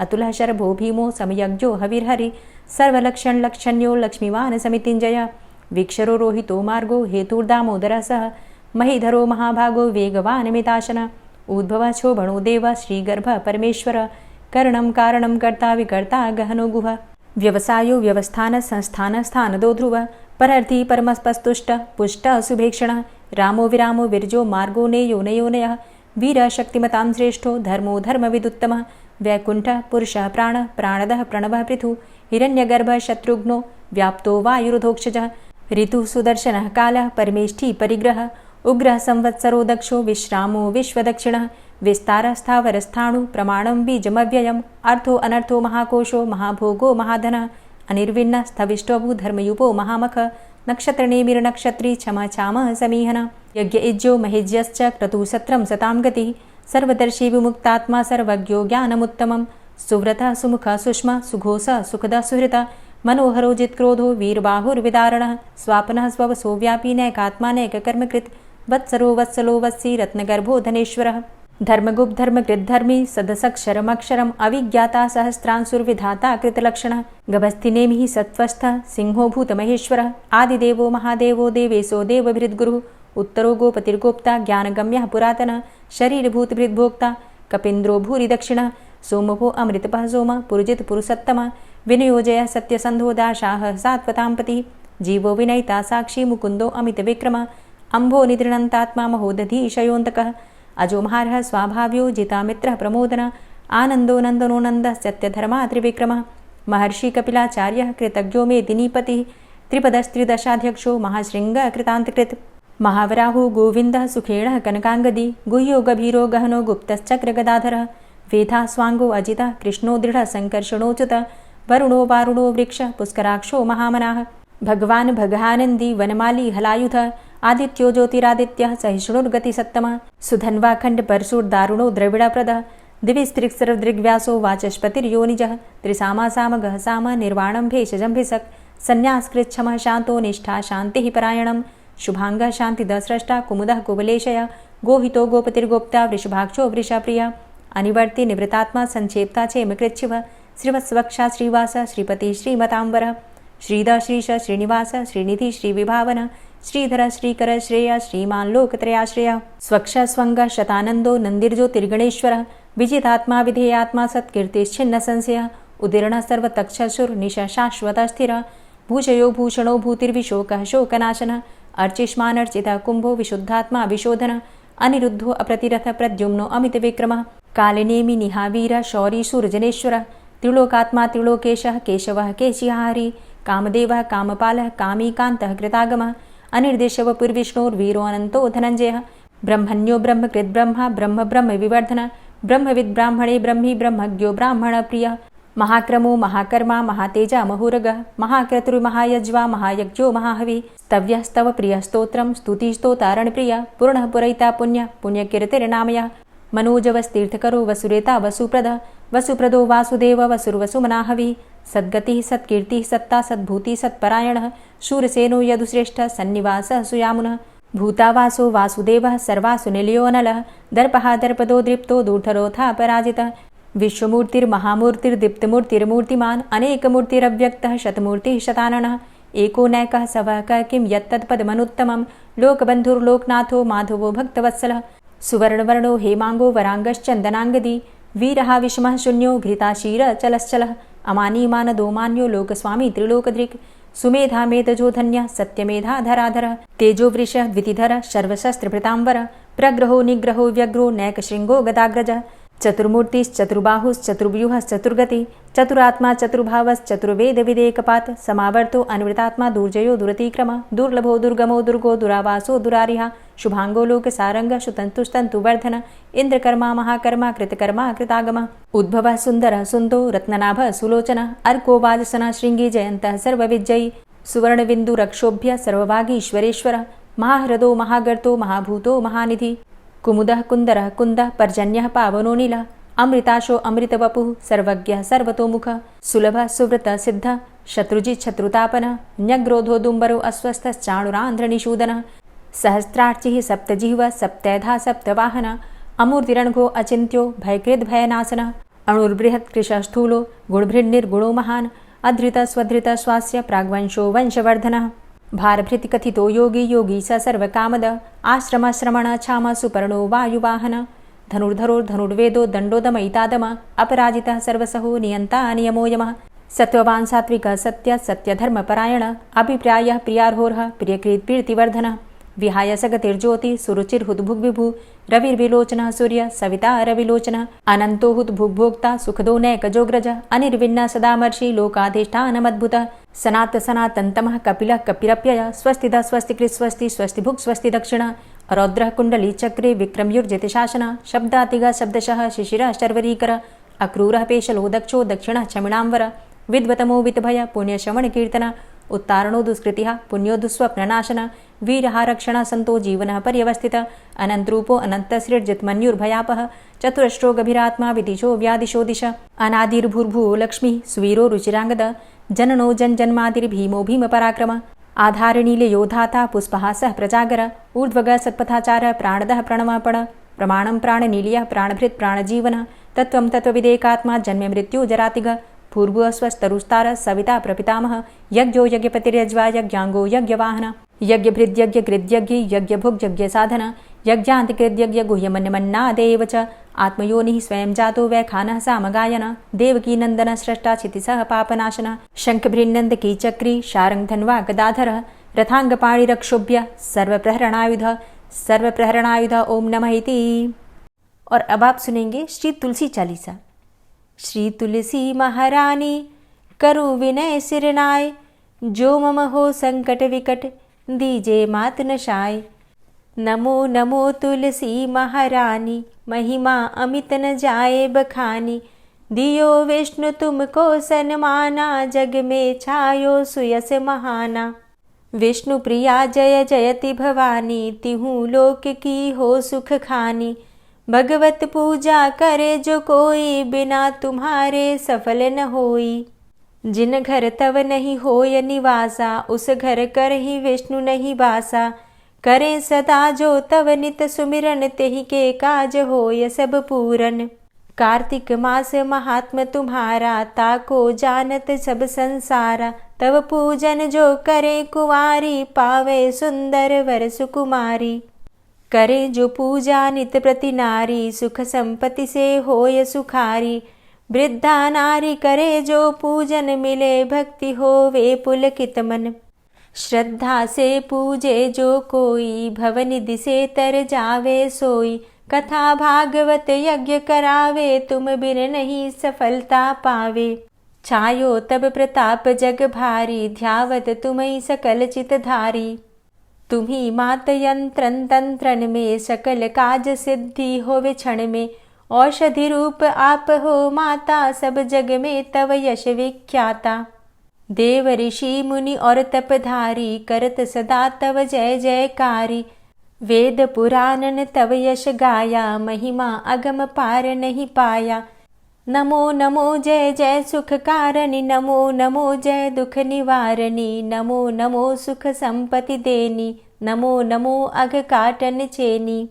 अतुलः शरभो भीमो समयज्ञो हविर्हरि सर्वलक्षणलक्षण्यो लक्ष्मीवान् समितिञ्जयः वीक्षरो रोहितो मार्गो हेतुर्दामोदरः सह महीधरो महाभागो वेगवान् मिताशनः उद्भवः क्षोभणो देवः श्रीगर्भः परमेश्वरः करणं कारणं कर्ता विकर्ता गहनो गुहः व्यवसायो व्यवस्थान संस्थान स्थानदो ध्रुवः परर्थी परमस्पस्तुष्टः पुष्टः सुभेक्षणः रामो विरामो विरजो मार्गो नेयो नयोनयः वीरः शक्तिमतां श्रेष्ठो धर्मो धर्मविदुत्तमः वैकुण्ठः पुरुषः प्राणः प्राणदः प्रणवः पृथुः हिरण्यगर्भः शत्रुघ्नो व्याप्तो वायुरुधोक्षजः ऋतुः सुदर्शनः कालः परमेष्ठी परिग्रहः उग्रः संवत्सरो दक्षो विश्रामो विश्वदक्षिणः विस्तारः स्थावरस्थाणु प्रमाणं बीजमव्ययम् अर्थो अनर्थो महाकोशो महाभोगो महाधनः अनिर्विण्णः स्थविष्टोभू धर्मयुपो महामख नक्षत्रनेमिर्नक्षत्री क्षमा क्षामः समीहनः यज्ञ इज्यो महेज्यश्च क्रतुसत्रं सतां गतिः सर्वदर्शी विमुक्तात्मा सर्वज्ञो ज्ञानमुत्तमं सुव्रतः सुमुखः सुष्मा सुघोषः सुखदः सुहृतः मनोहरो जित्क्रोधो वीरबाहुर्विदारणः स्वापनः स्ववसो व्यापी नैकात्मा नैककर्मकृत् वत्सरो वत्सलो वत्सी रत्नगर्भो धनेश्वरः धर्मगुप्त धर्मकृद्धर्मी सदसक्षरमक्षरम् अविज्ञाता सहस्रांशुर्विधाता कृतलक्षणः गभस्तिनेमिः सत्त्वस्थः सिंहो भूतमहेश्वरः आदिदेवो महादेवो देवेशो देवभृद्गुरुः उत्तरो गोपतिर्गोप्ता ज्ञानगम्यः पुरातनः शरीरभूतभृद्भोक्ता कपीन्द्रो भूरि दक्षिणः सोमभो अमृतपः सोम पुरुजित पुरुषोत्तमः विनियोजय सत्यसन्धो दाशाः सात्वतां पतिः जीवो विनयिता साक्षी मुकुंदो अमित विक्रम अंभो निद्रणंतात्मा महोदधीशयोन्तकः अजो महारः स्वाभाव्यो जितामित्रः प्रमोदन आनंदो नंदनो नंद सत्यधर्मा त्रिविक्रमः महर्षि कपिलाचार्यः कृतज्ञो मेदिनीपतिः त्रिपदस्त्रिदशाध्यक्षो महाशृंग कृतांतकृत महावराहो गोविंदः सुखेणः कनकांगदी गुह्यो गभीरो गहनो गुप्तश्चक्र गदाधरः वेधा स्वांगो अजितः कृष्णो दृढ़ संकर्षणोच्युत वरुणो वारुणो वृक्ष पुष्कराक्षो महामनाः भगवान् भगानंदी वनमाली हलायुध आदित्यो ज्योतिरादित्यः सहिष्णुर्गति सत्तमः सुधन्वा खंड परशुर्दारुणो द्रविड़प्रदः दिविस्त्रिक्सर्वदृग्व्यासो वाचस्पतिर्योनिजः त्रिसामा सामगः साम निर्वाणं भेषजं संन्यासकृच्छमः शांतो निष्ठा शांतिः परायणं शुभांगः शांतिदस्रष्टा कुमुदः कुवलेशय गोहितो गोपतिर्गोप्ता वृषभाक्षो वृषाप्रिया अनिवर्ति निवृतात्मा संक्षेप्ता चेमकृच्छिव श्रीवत्स्वक्षा श्रीवास श्रीपति श्रीमतांबर श्रीद श्रीश श्रीनिवास श्रीनिधि श्रीविभावन श्रीधर श्रीकर श्रेय श्रीमान लोकत्रयाश्रय स्वक्ष स्वंग शतानंदो नंदिर्ज्योतिर्गणेश्वर विजितात्मा विधेयात्मा सत्कीर्तिश्छिन्न संशय उदीर्ण सर्वतक्षसुर्निश शाश्वत स्थिर भूषयो भूषणो भूतिर्विशोकः शोकनाशन अर्चिष्मानर्चितः कुंभो विशुद्धात्मा विशोधन अनिरुद्धो अप्रतिरथ प्रद्युम्नो अमित विक्रमः कालिनेमि निहावीर शौरी सूर्जनेश्वर त्रिलोकात्मा त्रिलोकेशः केशवः केशिहारी कामदेवः कामपालः कामीकान्तः कृतागमः अनिर्देशव पुर्विष्णोर्वीरो अनंतो धनंजयः ब्रह्मण्यो ब्रह्मकृद्ब्रह्मा ब्रह्म ब्रह्म विवर्धन ब्रह्मविद् ब्राह्मणे ब्रह्मी ब्रह्मज्ञो ब्राह्मण प्रिय महाक्रमो महाकर्मा महातेजा महोरगः महाक्रतुर्महायज्वा महायज्ञो महाहवि स्तव्यः स्तव प्रिय स्तोत्रं स्तुतिस्तोतारण प्रिय पूर्णः पुरैता पुण्य पुण्यकीर्तिर्नामयः मनोजवस्तीर्थकरो वसुरेता वसुप्रद वसुप्रदो वासुदेव वसुर्वसुमनाहवि सद्गतिः सत्कीर्तिः सत्ता सद्भूतिः सत्परायणः शूरसेनो यदुश्रेष्ठः सन्निवासः सुयामुनः भूतावासो वासुदेवः सर्वासु निलयोऽनलः दर्पः दर्पदो दृप्तो दूढरोथा पराजितः विश्वमूर्तिर्महामूर्तिर्दीप्तमूर्तिर्मूर्तिमान् अनेकमूर्तिरव्यक्तः शतमूर्तिः शताननः एको नैकः सवकः किं यत्तत्पदमनुत्तमं लोकबन्धुर्लोकनाथो माधवो भक्तवत्सलः सुवर्णवर्णो हेमांगो वरांगश्चन्दनांगदी वीरः विषमः शून्यो घृताशीरचलश्चलः अमानीमानदो मान्यो लोकस्वामी त्रिलोकदृक् सुमेधा मेधजो धन्यः सत्यमेधाधराधरः तेजोवृषः द्वितिधरः सर्वशस्त्रभृताम्बर प्रग्रहो निग्रहो व्यग्रो नैकशृङ्गो गदाग्रजः चतुर्मूर्तिश्चतुर्बाहुश्चतुर्व्यूहश्चतुर्गति चतुरात्मा चतुर्भावश्चतुर्वेदविदेकपात् समावर्तो अनुवृतात्मा दुर्जयो दुरतिक्रम दुर्लभो दुर्गमो दुर्गो दुरावासो दुरारिहा शुभांगो लोकसारंगः सुतन्तुस्तन्तुवर्धन इन्द्रकर्मा महाकर्मा कृतकर्मा कृतागमः उद्भवः सुन्दरः सुन्दो रत्ननाभः सुलोचनः अर्को वाजसनः शृङ्गी जयन्तः सर्वविजयी सुवर्णबिन्दुरक्षोभ्य सर्वभागीश्वरेश्वरः महाह्रदो महागर्तो महाभूतो महानिधि कुमुदः कुन्दरः कुन्दः पर्जन्यः पावनो नीलः अमृताशो अमृतवपुः सर्वज्ञः सर्वतोमुखः सुलभः सुव्रतः सिद्धः शत्रुजित् शत्रुतापनः न्यग्रोधो दुम्बरो अस्वस्थश्चाणुरान्ध्रनिषूदनः सहस्रार्चिः सप्तजिह्वः सप्तैधा सप्तवाहनः अमूर्तिरणघो अचिन्त्यो भयकृद्भयनाशनः अणुर्बृहत्कृशः स्थूलो गुणभृन्निर्गुणो महान् अधृतः स्वधृतः स्वास्य प्राग्वंशो वंशवर्धनः भारभृतिकथितो योगी योगी स सर्वकामद आश्रमश्रमण छाम सुपर्णो वायुवाहन धनुर्धरोर्धनुर्वेदो दण्डोदमयितादम अपराजितः सर्वसहो नियन्ता नियमो यमः सत्त्ववान् सात्विकः सत्य सत्यधर्मपरायण अभिप्रायः प्रियार्होर्ह प्रियकृत्प्रीतिवर्धनः विहाय सगतिर्ज्योति सुरुचिर्हुद्भुग्विभु रविर्विलोचनः सूर्य सविता रविलोचनः अनन्तो हुद्भुग्भोक्ता सुखदो नैकजोग्रज अनिर्विण्ण सदामर्षि लोकाधिष्ठानमद्भुतः सनात सनातन्तमः कपिलः कपिरप्यय स्वस्तिदा स्वस्तिकृत् स्वस्ति स्वस्तिभुक् स्वस्ति दक्षिण रौद्रः कुण्डली चक्रे विक्रम्युर्जितशासन शब्दातिगः शब्दशः शिशिरः शर्वरीकर अक्रूरः पेशलो दक्षो दक्षिणः क्षमिणाम्बर विद्वतमो वितभय पुण्यश्रवणकीर्तन उत्तारणो दुष्कृतिः पुण्यो दुःस्वप्ननाशन वीरः रक्षणः सन्तो जीवनः पर्यवस्थित अनन्तरूपो अनन्तसृर्जितमन्युर्भयापः चतुरष्ट्रो गभीरात्मा विदिशो व्यादिशो दिश अनादिर्भूर्भुवो लक्ष्मीः सुवीरो रुचिराङ्गद जननो जन्मादिर्भीमो भीमपराक्रम आधारनीलयोधाता पुष्पहासः प्रजागर ऊर्ध्वगः सत्पथाचारः प्राणदः प्रणवापण प्रमाणं प्राणनीलयः प्राणभृत् प्राणजीवनः तत्त्वं तत्त्वविदेकात्मा जन्ममृत्यु जरातिग भूर्भुवस्वस्तरुस्तारः सविता प्रपितामह यज्ञो यज्ञपतिर्यज्वा यज्ञाङ्गो यज्ञवाहन यज्ञभृद्यज्ञकृद्यज्ञ यज्ञभुग्यज्ञसाधन यज्ञान्तिकृद्यज्ञ गुह्यमन्यमन्नादेव च आत्मयोनिः स्वयं जातो वैखानः सामगायन देवकी नंदन स्रष्टा क्षितिसः पापनाशनः शंखभृन्नन्दकी चक्री शारंग धन्वा गदाधरः रथांगपाणिरक्षोभ्य सर्वप्रहरणायुध ओम नमः इति। और अब आप सुनेंगे श्री तुलसी चालीसा। श्री तुलसी महारानी करु विनय सिरनाय, जो मम हो संकट विकट दीजे मात नशाय। नमो नमो तुलसी महारानी, महिमा अमित न जाए बखानी। दियो विष्णु तुमको सन्माना, जग में छायो सुयस महाना। विष्णु प्रिया जय जयति भवानी, तिहु लोक की हो सुख खानी। भगवत पूजा करे जो कोई, बिना तुम्हारे सफल न होई। जिन घर तव नहीं होय निवासा, उस घर कर ही विष्णु नहीं बासा। करें सदा जो तव नित सुमिरन, तेहि के काज होय सब पूरन। कार्तिक मास महात्म तुम्हारा, ताको जानत सब संसारा। तव पूजन जो करे कुंवारी, पावे सुंदर वर सुकुमारी। करे जो पूजा नित प्रति नारी, सुख संपत्ति से होय सुखारी। वृद्धा नारी करे जो पूजन, मिले भक्ति होवे पुलकित मन। श्रद्धा से पूजे जो कोई, भवनिधि से तर जावे सोई। कथा भागवत यज्ञ करावे, तुम बिन नहीं सफलता पावे। छायो तब प्रताप जग भारी, ध्यावत तुम्हीं सकल चित धारी। तुम्ही मात यंत्रन तंत्रन में, सकल काज सिद्धि होवे क्षण में। औषधि रूप आप हो माता, सब जग में तव यश विख्याता। देव ऋषि मुनि और तपधारी, करत सदा तव जय जयकारी। वेद पुराणन तव यश गाया, महिमा अगम पार नहीं पाया। नमो नमो जय जय सुख कारणी, नमो नमो जय दुख निवारणी। नमो नमो सुख संपत्ति देनी, नमो नमो अघ काटन चेनी।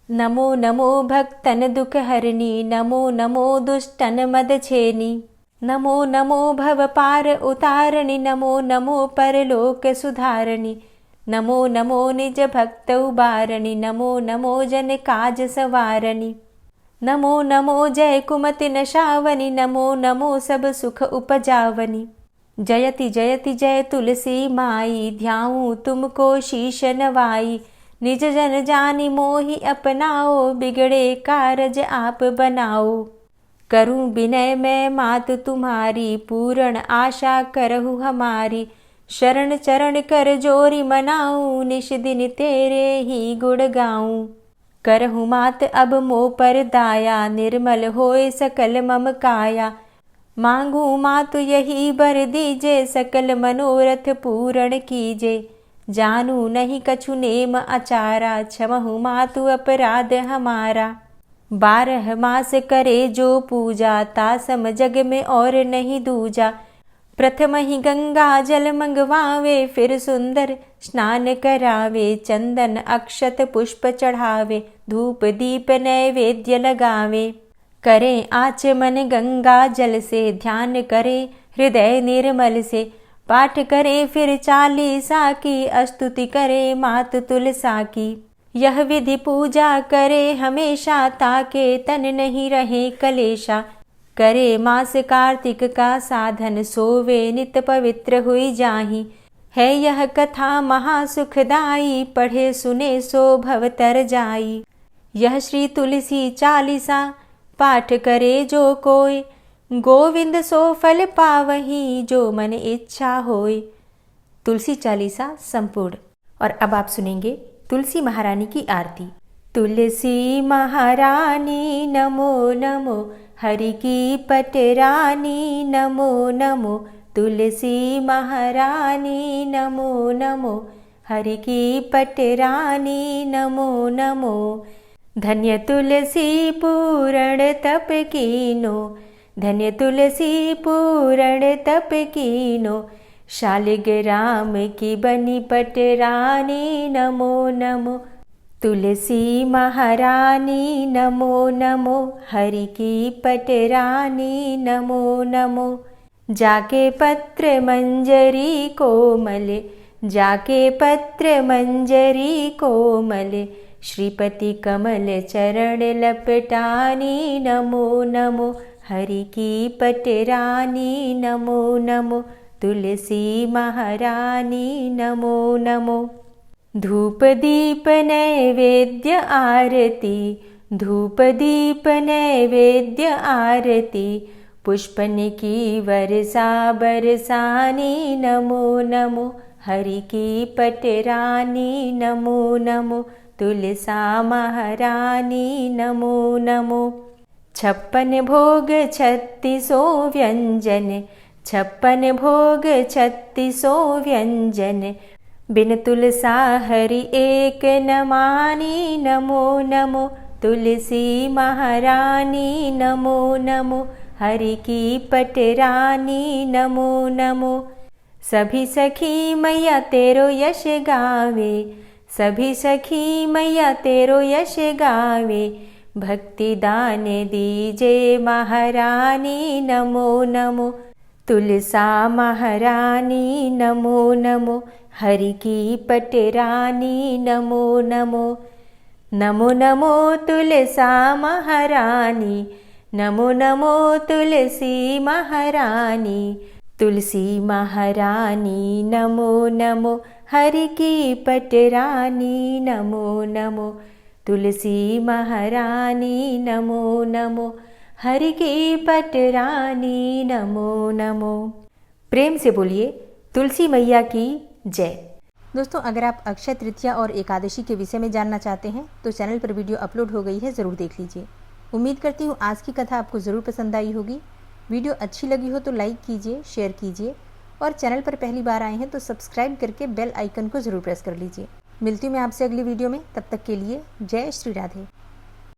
नमो नमो भक्तन दुख हरणी, नमो नमो दुष्टन मद छेनी। नमो नमो भव पार उतारणी, नमो नमो परलोक सुधारणी। नमो नमो निज भक्त उबारणी, नमो नमो जन काज सवारणी। नमो नमो जय कुमति नशावनी, नमो नमो सब सुख उपजावनी। जयति जयति जय तुलसी माई, ध्याऊं तुमको शीश नवाई। निज जन जानि मोहि अपनाओ, बिगड़े कारज आप बनाओ। करूं विनय मैं मात तुम्हारी, पूर्ण आशा करहु हमारी। शरण चरण कर जोरी मनाऊं, निश दिन तेरे ही गुण गाऊं। करहु मात अब मो पर दाया, निर्मल होए सकल मम काया। मांगू मातु यही बर दीजे, सकल मनोरथ पूर्ण कीजे। जानू नहीं कछु नेम आचारा, क्षमहु मातु अपराध हमारा। 12 मास करे जो पूजा, तासम जग में और नहीं दूजा। प्रथम ही गंगा जल मंगवावे, फिर सुंदर स्नान करावे। चंदन अक्षत पुष्प चढ़ावे, धूप दीप नैवेद्य लगावे। करें आचमन गंगा जल से, ध्यान करे हृदय निर्मल से। पाठ करे फिर चालीसा की, स्तुति करे मात तुलसा की। यह विधि पूजा करे हमेशा, ताके तन नहीं रहे कलेशा। करे मास कार्तिक का साधन, सोवे नित पवित्र हुई जाहि। है यह कथा महासुखदाई, पढ़े सुने सो भवतर जाई। यह श्री तुलसी चालीसा, पाठ करे जो कोय। गोविंद सो फल पावही, जो मन इच्छा होय। तुलसी चालीसा संपूर्ण। और अब आप सुनेंगे तुलसी महारानी की आरती। तुलसी महारानी नमो नमो, हरि की पटरानी नमो नमो। तुलसी महारानी नमो नमो, हरि की पटरानी नमो नमो। धन्य तुलसी पूर्ण तप कीनो, धन्य तुलसी पूर्ण तप कीनो। शालिग्राम की बनी पटरानी नमो नमो। तुलसी महारानी नमो नमो, हरि की पटरानी नमो नमो। जाके पत्र मंजरी कोमल, जाके पत्र मंजरी कोमल। श्रीपति कमल चरण लपटानी नमो नमो, हरि की पटरानी नमो नमो, तुलसी महारानी नमो नमो। धूप दीप नैवेद्य आरती, धूप दीप नैवेद्य आरती, पुष्पन की वर्षा बरसानी नमो नमो, हरि की पटरानी नमो नमो, तुलसा महारानी नमो नमो। 56 भोग 36 व्यंजन, 56 भोग 36 व्यंजन, बिन तुलसा हरि एक न मानी नमो नमो, तुलसी महारानी नमो नमो, हरि की पटरानी नमो नमो। सभी सखी मैया तेरो यश गावे, सभी सखी मैया तेरो यश गावे, भक्ति दान दीजे महारानी नमो नमो, तुलसा महारानी नमो नमो, हरि की पटरानी नमो नमो। नमो नमो तुलसा महारानी, नमो नमो तुलसी महारानी, तुलसी महारानी नमो नमो, हरि की पटरानी नमो नमो, तुलसी महारानी नमो नमो, हरि की पटरानी नमो नमो। प्रेम से बोलिए तुलसी मैया की जय। दोस्तों, अगर आप अक्षय तृतीया और एकादशी के विषय में जानना चाहते हैं तो चैनल पर वीडियो अपलोड हो गई है, ज़रूर देख लीजिए। उम्मीद करती हूँ आज की कथा आपको ज़रूर पसंद आई होगी। वीडियो अच्छी लगी हो तो लाइक कीजिए, शेयर कीजिए और चैनल पर पहली बार आए हैं तो सब्सक्राइब करके बेल आइकन को ज़रूर प्रेस कर लीजिए। मिलती हूँ मैं आपसे अगली वीडियो में, तब तक के लिए जय श्री राधे।